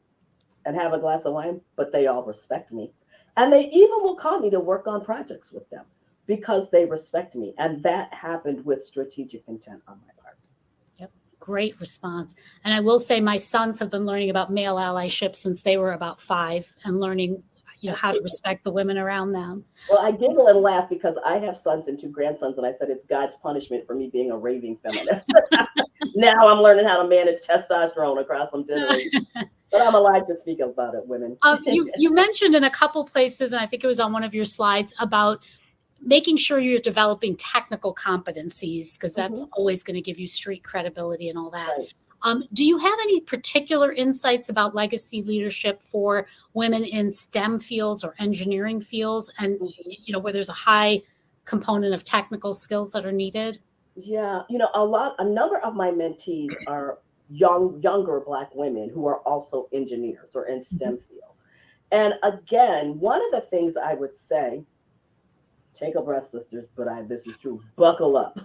and have a glass of wine, but they all respect me. And they even will call me to work on projects with them, because they respect me. And that happened with strategic intent on my part. Yep, great response. And I will say my sons have been learning about male allyship since they were about 5 and learning, how to respect the women around them. Well, I giggle and laugh because I have sons and 2 grandsons, and I said it's God's punishment for me being a raving feminist. Now I'm learning how to manage testosterone across some dinners. But I'm alive to speak about it, women. You mentioned in a couple places, and I think it was on one of your slides, about making sure you're developing technical competencies, because that's always going to give you street credibility and all that. Right. Do you have any particular insights about legacy leadership for women in STEM fields or engineering fields, and where there's a high component of technical skills that are needed? Yeah, a number of my mentees are younger Black women who are also engineers or in STEM fields. And again, one of the things I would say, take a breath, sisters, but this is true, buckle up.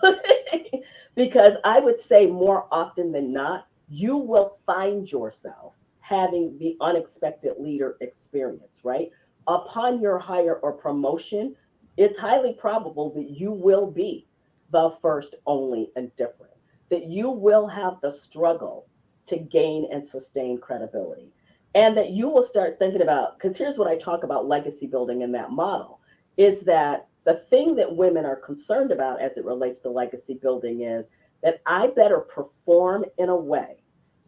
Because I would say more often than not, you will find yourself having the unexpected leader experience, right? Upon your hire or promotion, it's highly probable that you will be the first, only, and different, that you will have the struggle to gain and sustain credibility. And that you will start thinking about, because here's what I talk about legacy building in that model, is that the thing that women are concerned about as it relates to legacy building is that I better perform in a way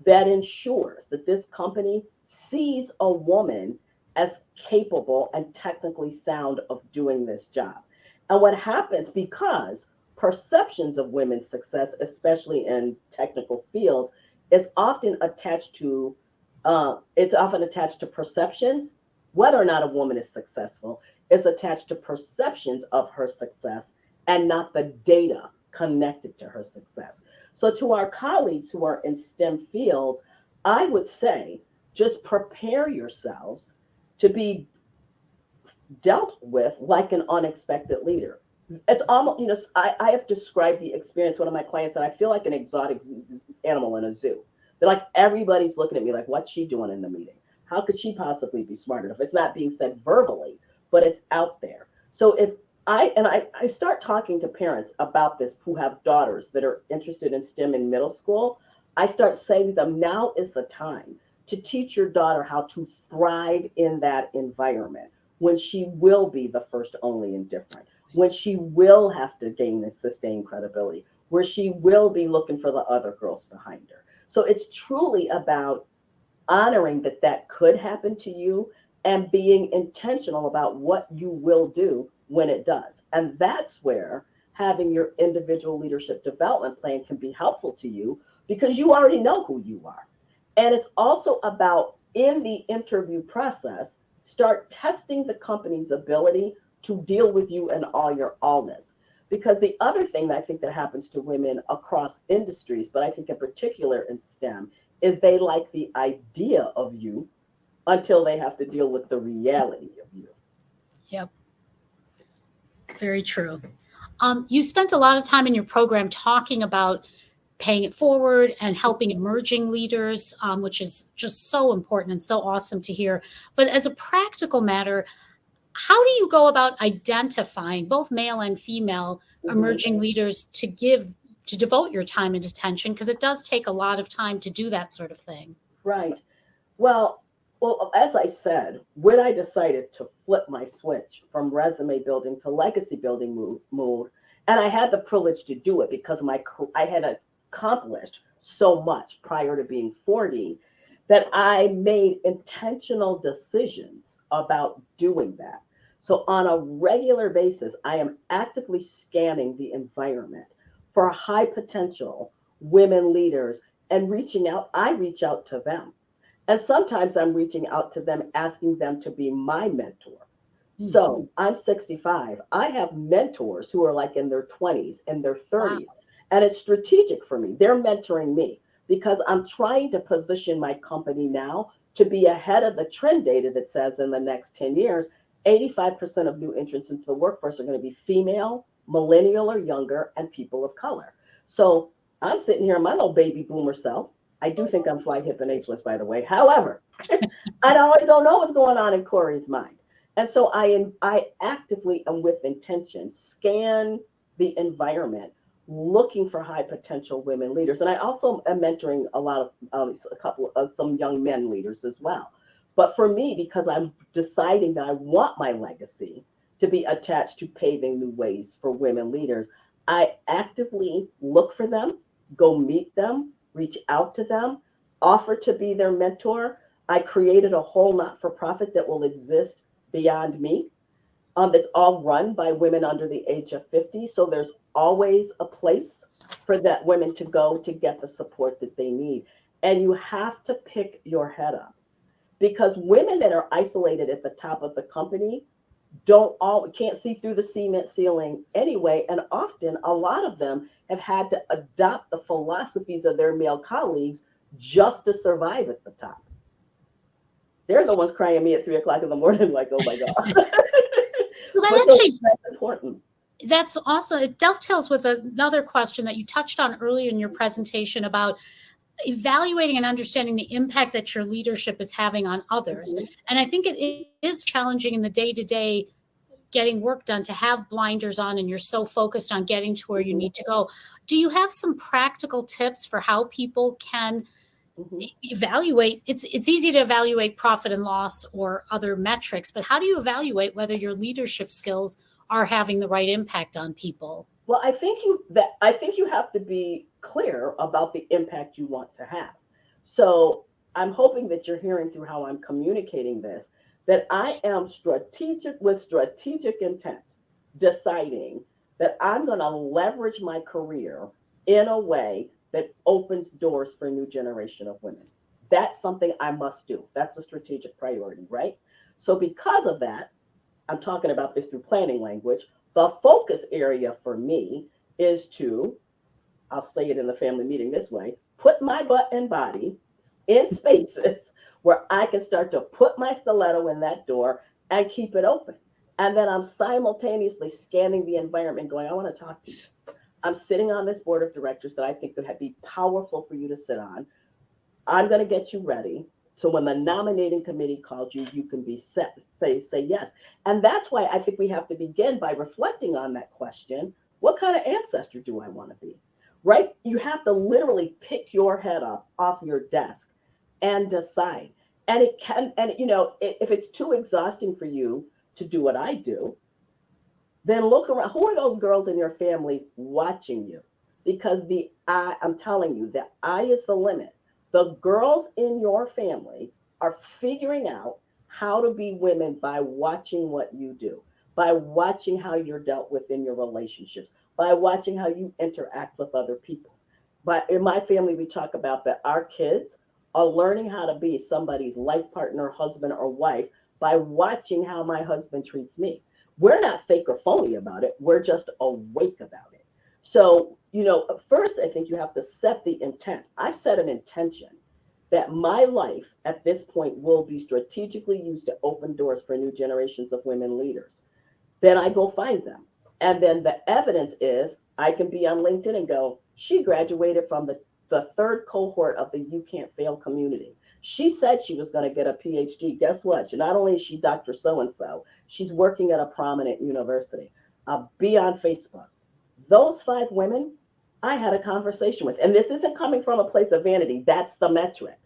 that ensures that this company sees a woman as capable and technically sound of doing this job. And what happens, because perceptions of women's success, especially in technical fields, is often attached to perceptions. Whether or not a woman is successful is attached to perceptions of her success and not the data connected to her success. So to our colleagues who are in STEM fields, I would say just prepare yourselves to be dealt with like an unexpected leader. It's almost, I have described the experience, one of my clients said, I feel like an exotic animal in a zoo. They're like, everybody's looking at me like, what's she doing in the meeting? How could she possibly be smart enough? It's not being said verbally, but it's out there. So if I start talking to parents about this who have daughters that are interested in STEM in middle school, I start saying to them, now is the time to teach your daughter how to thrive in that environment when she will be the first, only, and different, when she will have to gain and sustain credibility, where she will be looking for the other girls behind her. So it's truly about honoring that could happen to you and being intentional about what you will do when it does. And that's where having your individual leadership development plan can be helpful to you, because you already know who you are. And it's also about, in the interview process, start testing the company's ability to deal with you in all your allness. Because the other thing that I think that happens to women across industries, but I think in particular in STEM, is they like the idea of you until they have to deal with the reality of you. Yep. Very true. You spent a lot of time in your program talking about paying it forward and helping emerging leaders, which is just so important and so awesome to hear. But as a practical matter, how do you go about identifying both male and female emerging leaders to devote your time and attention? Because it does take a lot of time to do that sort of thing. Right. Well, as I said, when I decided to flip my switch from resume building to legacy building mode, and I had the privilege to do it because I had accomplished so much prior to being 40, that I made intentional decisions about doing that. So on a regular basis, I am actively scanning the environment for high potential women leaders and reaching out. I reach out to them. And sometimes I'm reaching out to them, asking them to be my mentor. So I'm 65. I have mentors who are like in their 20s and their 30s. Wow. And it's strategic for me. They're mentoring me because I'm trying to position my company now to be ahead of the trend data that says in the next 10 years, 85% of new entrants into the workforce are going to be female, millennial or younger, and people of color. So I'm sitting here in my little baby boomer self. I do think I'm fly, hip, and ageless, by the way. However, I always don't know what's going on in Corey's mind. And so I actively and with intention scan the environment, looking for high potential women leaders. And I also am mentoring a couple of some young men leaders as well. But for me, because I'm deciding that I want my legacy to be attached to paving new ways for women leaders, I actively look for them, go meet them, reach out to them, offer to be their mentor. I created a whole not-for-profit that will exist beyond me. It's all run by women under the age of 50. So there's always a place for that women to go to get the support that they need. And you have to pick your head up, because women that are isolated at the top of the company can't see through the cement ceiling anyway. And often a lot of them have had to adopt the philosophies of their male colleagues just to survive at the top. They're the ones crying me at 3 o'clock in the morning, like, oh my God. So that's important. That's awesome. It dovetails with another question that you touched on earlier in your presentation about evaluating and understanding the impact that your leadership is having on others. Mm-hmm. And I think it is challenging in the day-to-day getting work done to have blinders on and you're so focused on getting to where you need to go. Do you have some practical tips for how people can evaluate? It's easy to evaluate profit and loss or other metrics, but how do you evaluate whether your leadership skills are having the right impact on people? Well, I think you have to be clear about the impact you want to have. So I'm hoping that you're hearing through how I'm communicating this, that I am strategic intent, deciding that I'm going to leverage my career in a way that opens doors for a new generation of women. That's something I must do. That's a strategic priority, right? So because of that, I'm talking about this through planning language. The focus area for me is to, I'll say it in the family meeting this way, put my butt and body in spaces where I can start to put my stiletto in that door and keep it open. And then I'm simultaneously scanning the environment going, I want to talk to you. I'm sitting on this board of directors that I think could be powerful for you to sit on. I'm going to get you ready. So when the nominating committee calls you, you can be set, say yes. And that's why I think we have to begin by reflecting on that question. What kind of ancestor do I want to be? Right? You have to literally pick your head up off your desk and decide. And it can, and you know, if it's too exhausting for you to do what I do, then look around. Who are those girls in your family watching you? Because I'm telling you, the eye is the limit. The girls in your family are figuring out how to be women by watching what you do, by watching how you're dealt with in your relationships, by watching how you interact with other people. But in my family, we talk about that our kids are learning how to be somebody's life partner, husband, or wife by watching how my husband treats me. We're not fake or phony about it. We're just awake about it. So, you know, first, I think you have to set the intent. I've set an intention that my life at this point will be strategically used to open doors for new generations of women leaders. Then I go find them. And then the evidence is I can be on LinkedIn and go, she graduated from the third cohort of the You Can't Fail community. She said she was going to get a PhD. Guess what? Not only is she Dr. So-and-so, she's working at a prominent university. Be on Facebook. Those 5 women I had a conversation with, and this isn't coming from a place of vanity. That's the metric.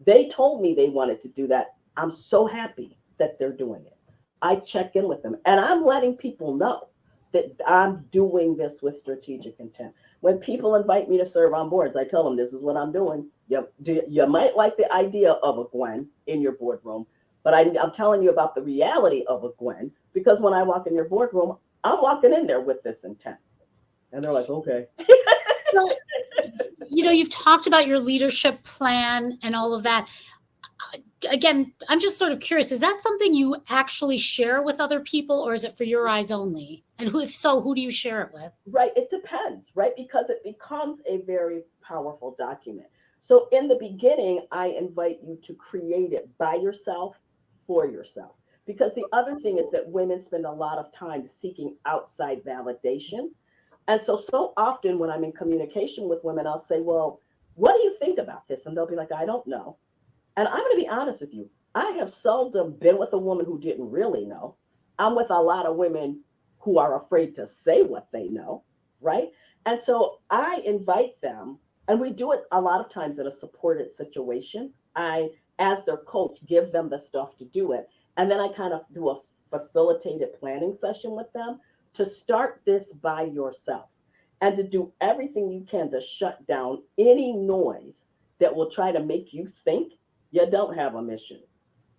They told me they wanted to do that. I'm so happy that they're doing it. I check in with them, and I'm letting people know that I'm doing this with strategic intent. When people invite me to serve on boards, I tell them this is what I'm doing. You might like the idea of a Gwen in your boardroom, but I'm telling you about the reality of a Gwen, because when I walk in your boardroom, I'm walking in there with this intent. And they're like, okay. So, you know, you've talked about your leadership plan and all of that. Again, I'm just sort of curious, is that something you actually share with other people, or is it for your eyes only? And if so, who do you share it with? Right. It depends, right? Because it becomes a very powerful document. So in the beginning, I invite you to create it by yourself, for yourself. Because the other thing is that women spend a lot of time seeking outside validation. And so often when I'm in communication with women, I'll say, well, what do you think about this? And they'll be like, I don't know. And I'm going to be honest with you. I have seldom been with a woman who didn't really know. I'm with a lot of women who are afraid to say what they know, right? And so I invite them, and we do it a lot of times in a supported situation. I as their coach, give them the stuff to do it. And then I kind of do a facilitated planning session with them to start this by yourself and to do everything you can to shut down any noise that will try to make you think you don't have a mission,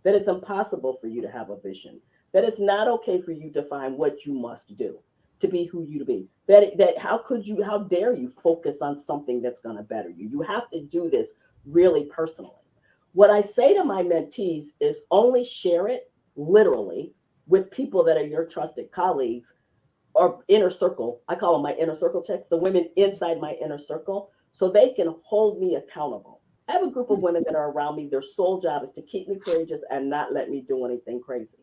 that it's impossible for you to have a vision, that it's not okay for you to find what you must do to be who you to be, that how dare you focus on something that's going to better you. You have to do this really personally. What I say to my mentees is only share it literally with people that are your trusted colleagues or inner circle. I call them my inner circle checks, the women inside my inner circle, so they can hold me accountable. I have a group of women that are around me. Their sole job is to keep me courageous and not let me do anything crazy.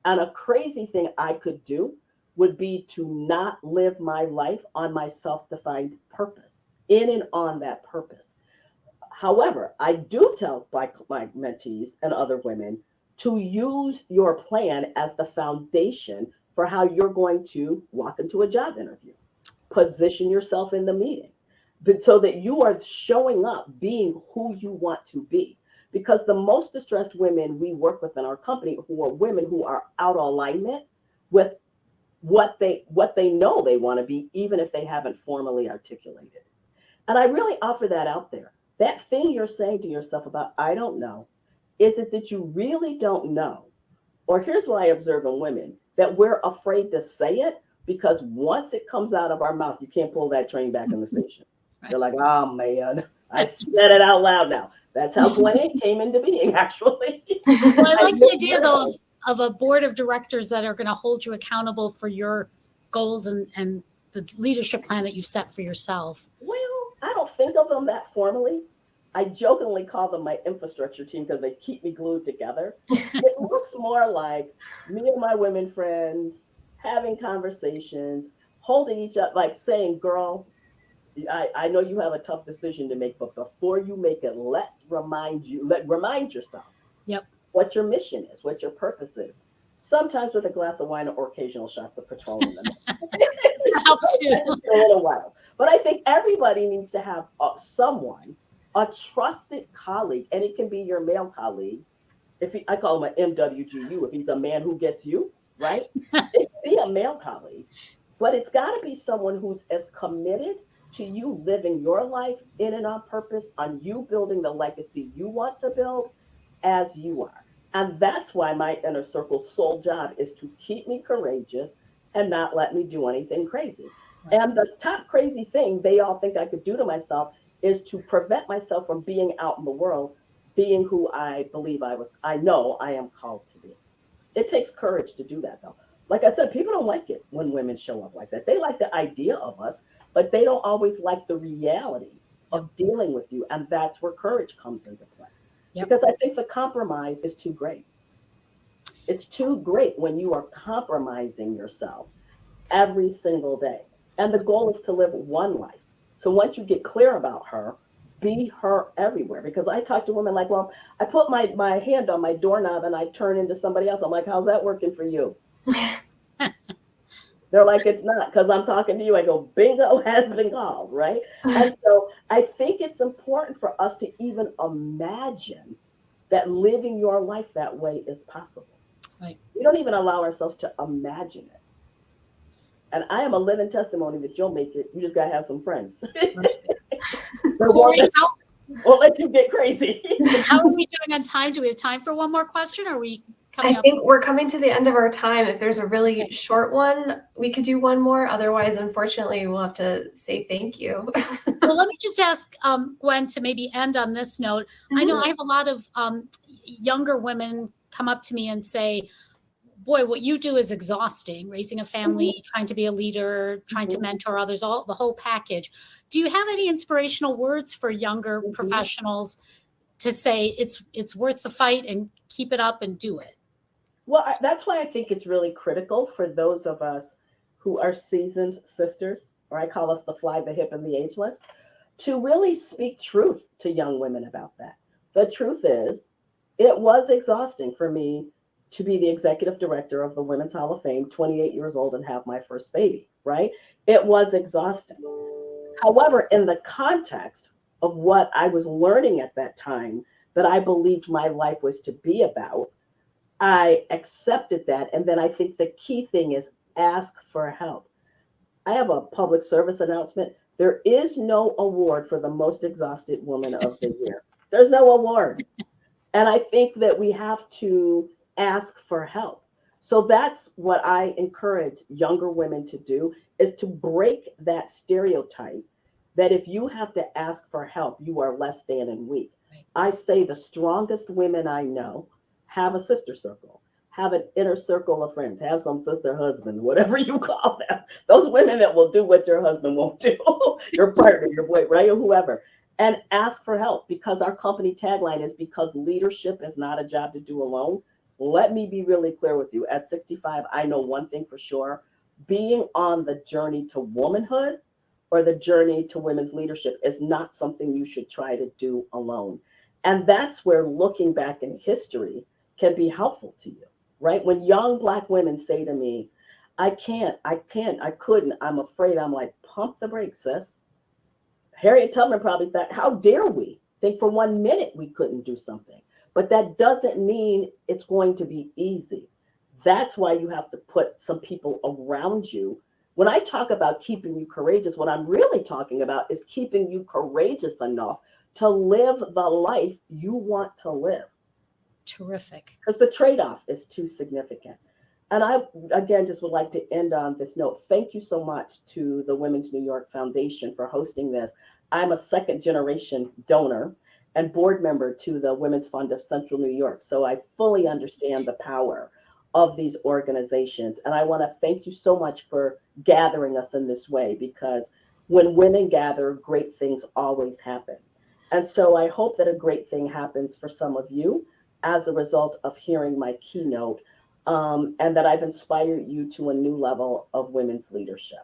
And a crazy thing I could do would be to not live my life on my self-defined purpose, in and on that purpose. However, I do tell my mentees and other women to use your plan as the foundation for how you're going to walk into a job interview. Position yourself in the meeting, but so that you are showing up being who you want to be. Because the most distressed women we work with in our company who are women who are out of alignment with what they know they want to be, even if they haven't formally articulated. And I really offer that out there. That thing you're saying to yourself about, I don't know, is it that you really don't know? Or here's what I observe in women, that we're afraid to say it because once it comes out of our mouth, you can't pull that train back in the station. Right. You're like, oh man, I said it out loud now. That's how Gwen came into being, actually. Well, I like the idea, though, of a board of directors that are going to hold you accountable for your goals and the leadership plan that you've set for yourself. Well, I don't think of them that formally. I jokingly call them my infrastructure team because they keep me glued together. It looks more like me and my women friends having conversations, holding each other, like saying, girl, I know you have a tough decision to make, but before you make it, let's remind yourself what your mission is, what your purpose is. Sometimes with a glass of wine or occasional shots of Patron in them. It helps too. A little while. But I think everybody needs to have someone, a trusted colleague, and it can be your male colleague. I call him an MWGU, if he's a man who gets you, right? It can be a male colleague, but it's got to be someone who's as committed to you living your life in and on purpose, on you building the legacy you want to build as you are. And that's why my inner circle's sole job is to keep me courageous and not let me do anything crazy. Right. And the top crazy thing they all think I could do to myself is to prevent myself from being out in the world, being who I believe I know I am called to be. It takes courage to do that, though. Like I said, people don't like it when women show up like that. They like the idea of us, but they don't always like the reality of dealing with you. And that's where courage comes into play. Yep. Because I think the compromise is too great. It's too great when you are compromising yourself every single day. And the goal is to live one life. So once you get clear about her, be her everywhere. Because I talk to women like, well, I put my hand on my doorknob and I turn into somebody else. I'm like, how's that working for you? They're like, it's not, because I'm talking to you. I go, bingo has been called, right? And so I think it's important for us to even imagine that living your life that way is possible. Right. We don't even allow ourselves to imagine it. And I am a living testimony that you'll make it. You just got to have some friends. We'll let you get crazy. How are we doing on time? Do we have time for one more question? Or are we coming up? I think we're coming to the end of our time. If there's a really short one, we could do one more. Otherwise, unfortunately, we'll have to say thank you. Well, let me just ask Gwen to maybe end on this note. Mm-hmm. I know I have a lot of younger women come up to me and say, boy, what you do is exhausting, raising a family, trying to be a leader, trying to mentor others, the whole package. Do you have any inspirational words for younger professionals to say it's worth the fight and keep it up and do it? Well, that's why I think it's really critical for those of us who are seasoned sisters, or I call us the fly, the hip, and the ageless, to really speak truth to young women about that. The truth is, it was exhausting for me to be the executive director of the Women's Hall of Fame, 28 years old, and have my first baby, right? It was exhausting. However, in the context of what I was learning at that time, that I believed my life was to be about. I accepted that. And then I think the key thing is ask for help. I have a public service announcement. There is no award for the most exhausted woman of the year. There's no award. And I think that we have to ask for help. So that's what I encourage younger women to do, is to break that stereotype that if you have to ask for help, you are less than and weak. Right. I say the strongest women I know have a sister circle, have an inner circle of friends, have some sister husband, whatever you call them. Those women that will do what your husband won't do, your partner, your boy, right, or whoever. And ask for help, because our company tagline is, because leadership is not a job to do alone. Let me be really clear with you. At 65, I know one thing for sure. Being on the journey to womanhood or the journey to women's leadership is not something you should try to do alone. And that's where looking back in history can be helpful to you, right? When young Black women say to me, I couldn't, I'm afraid, I'm like, pump the brakes, sis. Harriet Tubman probably thought, how dare we think for 1 minute we couldn't do something? But that doesn't mean it's going to be easy. That's why you have to put some people around you. When I talk about keeping you courageous, what I'm really talking about is keeping you courageous enough to live the life you want to live. Terrific. Because the trade-off is too significant. And I, again, just would like to end on this note. Thank you so much to the Women's New York Foundation for hosting this. I'm a second-generation donor and board member to the Women's Fund of Central New York. So I fully understand the power of these organizations. And I want to thank you so much for gathering us in this way, because when women gather, great things always happen. And so I hope that a great thing happens for some of you as a result of hearing my keynote, and that I've inspired you to a new level of women's leadership.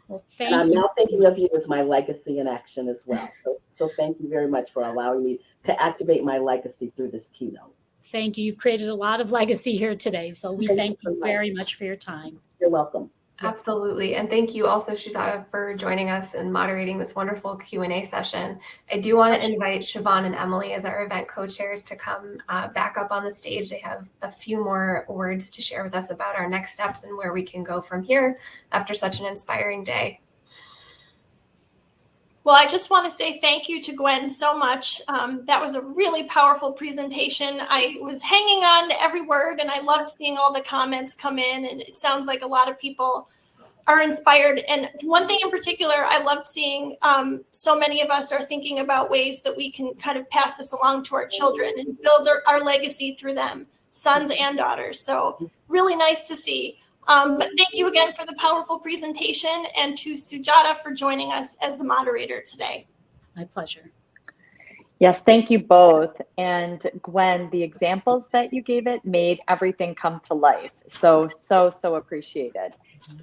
Well, and I'm thank now you. thinking of you as my legacy in action as well. So thank you very much for allowing me to activate my legacy through this keynote. Thank you. You've created a lot of legacy here today. So we thank you very much for your time. You're welcome. Absolutely. And thank you also, Sujatha, for joining us and moderating this wonderful Q&A session. I do want to invite Siobhan and Emily as our event co-chairs to come back up on the stage. They have a few more words to share with us about our next steps and where we can go from here after such an inspiring day. Well, I just want to say thank you to Gwen so much. That was a really powerful presentation. I was hanging on to every word, and I loved seeing all the comments come in, and it sounds like a lot of people are inspired. And one thing in particular, I loved seeing so many of us are thinking about ways that we can kind of pass this along to our children and build our legacy through them, sons and daughters. So really nice to see. But thank you again for the powerful presentation, and to Sujatha for joining us as the moderator today. My pleasure. Yes, thank you both. And Gwen, the examples that you gave it made everything come to life. So appreciated.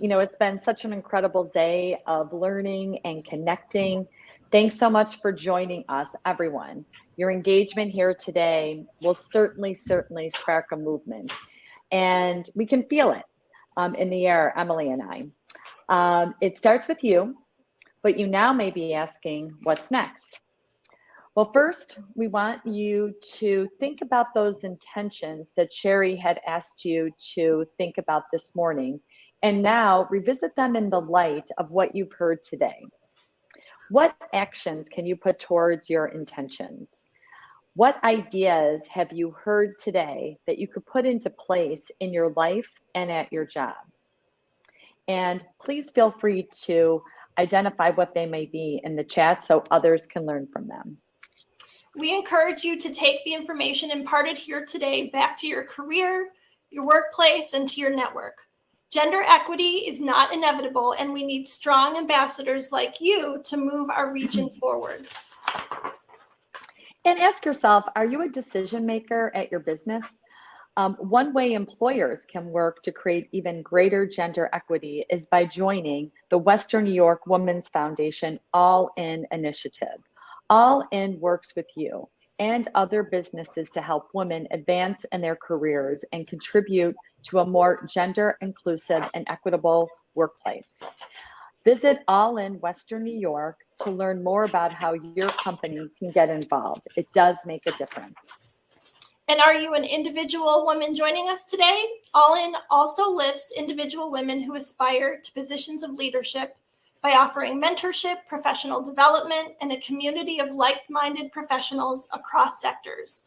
You know, it's been such an incredible day of learning and connecting. Thanks so much for joining us, everyone. Your engagement here today will certainly spark a movement. And we can feel it in the air, Emily and I. It starts with you, but you now may be asking, what's next? Well, first, we want you to think about those intentions that Sherry had asked you to think about this morning, and now revisit them in the light of what you've heard today. What actions can you put towards your intentions? What ideas have you heard today that you could put into place in your life and at your job? And please feel free to identify what they may be in the chat so others can learn from them. We encourage you to take the information imparted here today back to your career, your workplace, and to your network. Gender equity is not inevitable, and we need strong ambassadors like you to move our region forward. And ask yourself, are you a decision maker at your business? One way employers can work to create even greater gender equity is by joining the Western New York Women's Foundation All In initiative. All In works with you and other businesses to help women advance in their careers and contribute to a more gender inclusive and equitable workplace. Visit All In Western New York to learn more about how your company can get involved. It does make a difference. And are you an individual woman joining us today? All In also lifts individual women who aspire to positions of leadership by offering mentorship, professional development, and a community of like-minded professionals across sectors.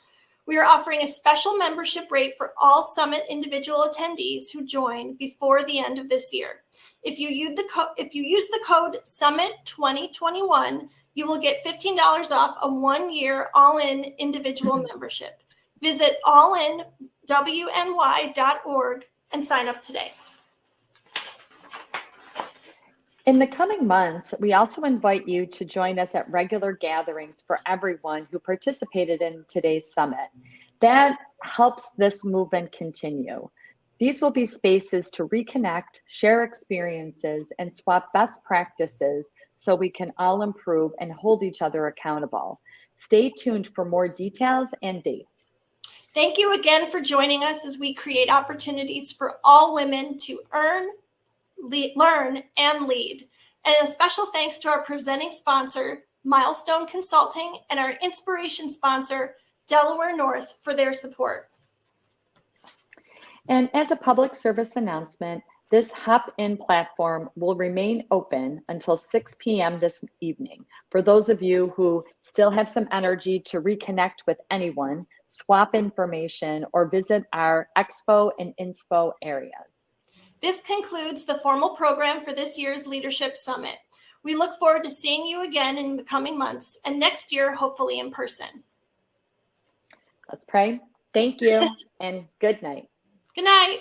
We are offering a special membership rate for all Summit individual attendees who join before the end of this year. If you use the code SUMMIT2021, you will get $15 off a 1-year all-in individual membership. Visit allinwny.org and sign up today. In the coming months, we also invite you to join us at regular gatherings for everyone who participated in today's summit. That helps this movement continue. These will be spaces to reconnect, share experiences, and swap best practices so we can all improve and hold each other accountable. Stay tuned for more details and dates. Thank you again for joining us as we create opportunities for all women to learn, and lead. And a special thanks to our presenting sponsor, Milestone Consulting, and our inspiration sponsor, Delaware North, for their support. And as a public service announcement, this Hop-In platform will remain open until 6 p.m. this evening. For those of you who still have some energy to reconnect with anyone, swap information, or visit our Expo and Inspo areas. This concludes the formal program for this year's Leadership Summit. We look forward to seeing you again in the coming months and next year, hopefully in person. Let's pray. Thank you and good night. Good night.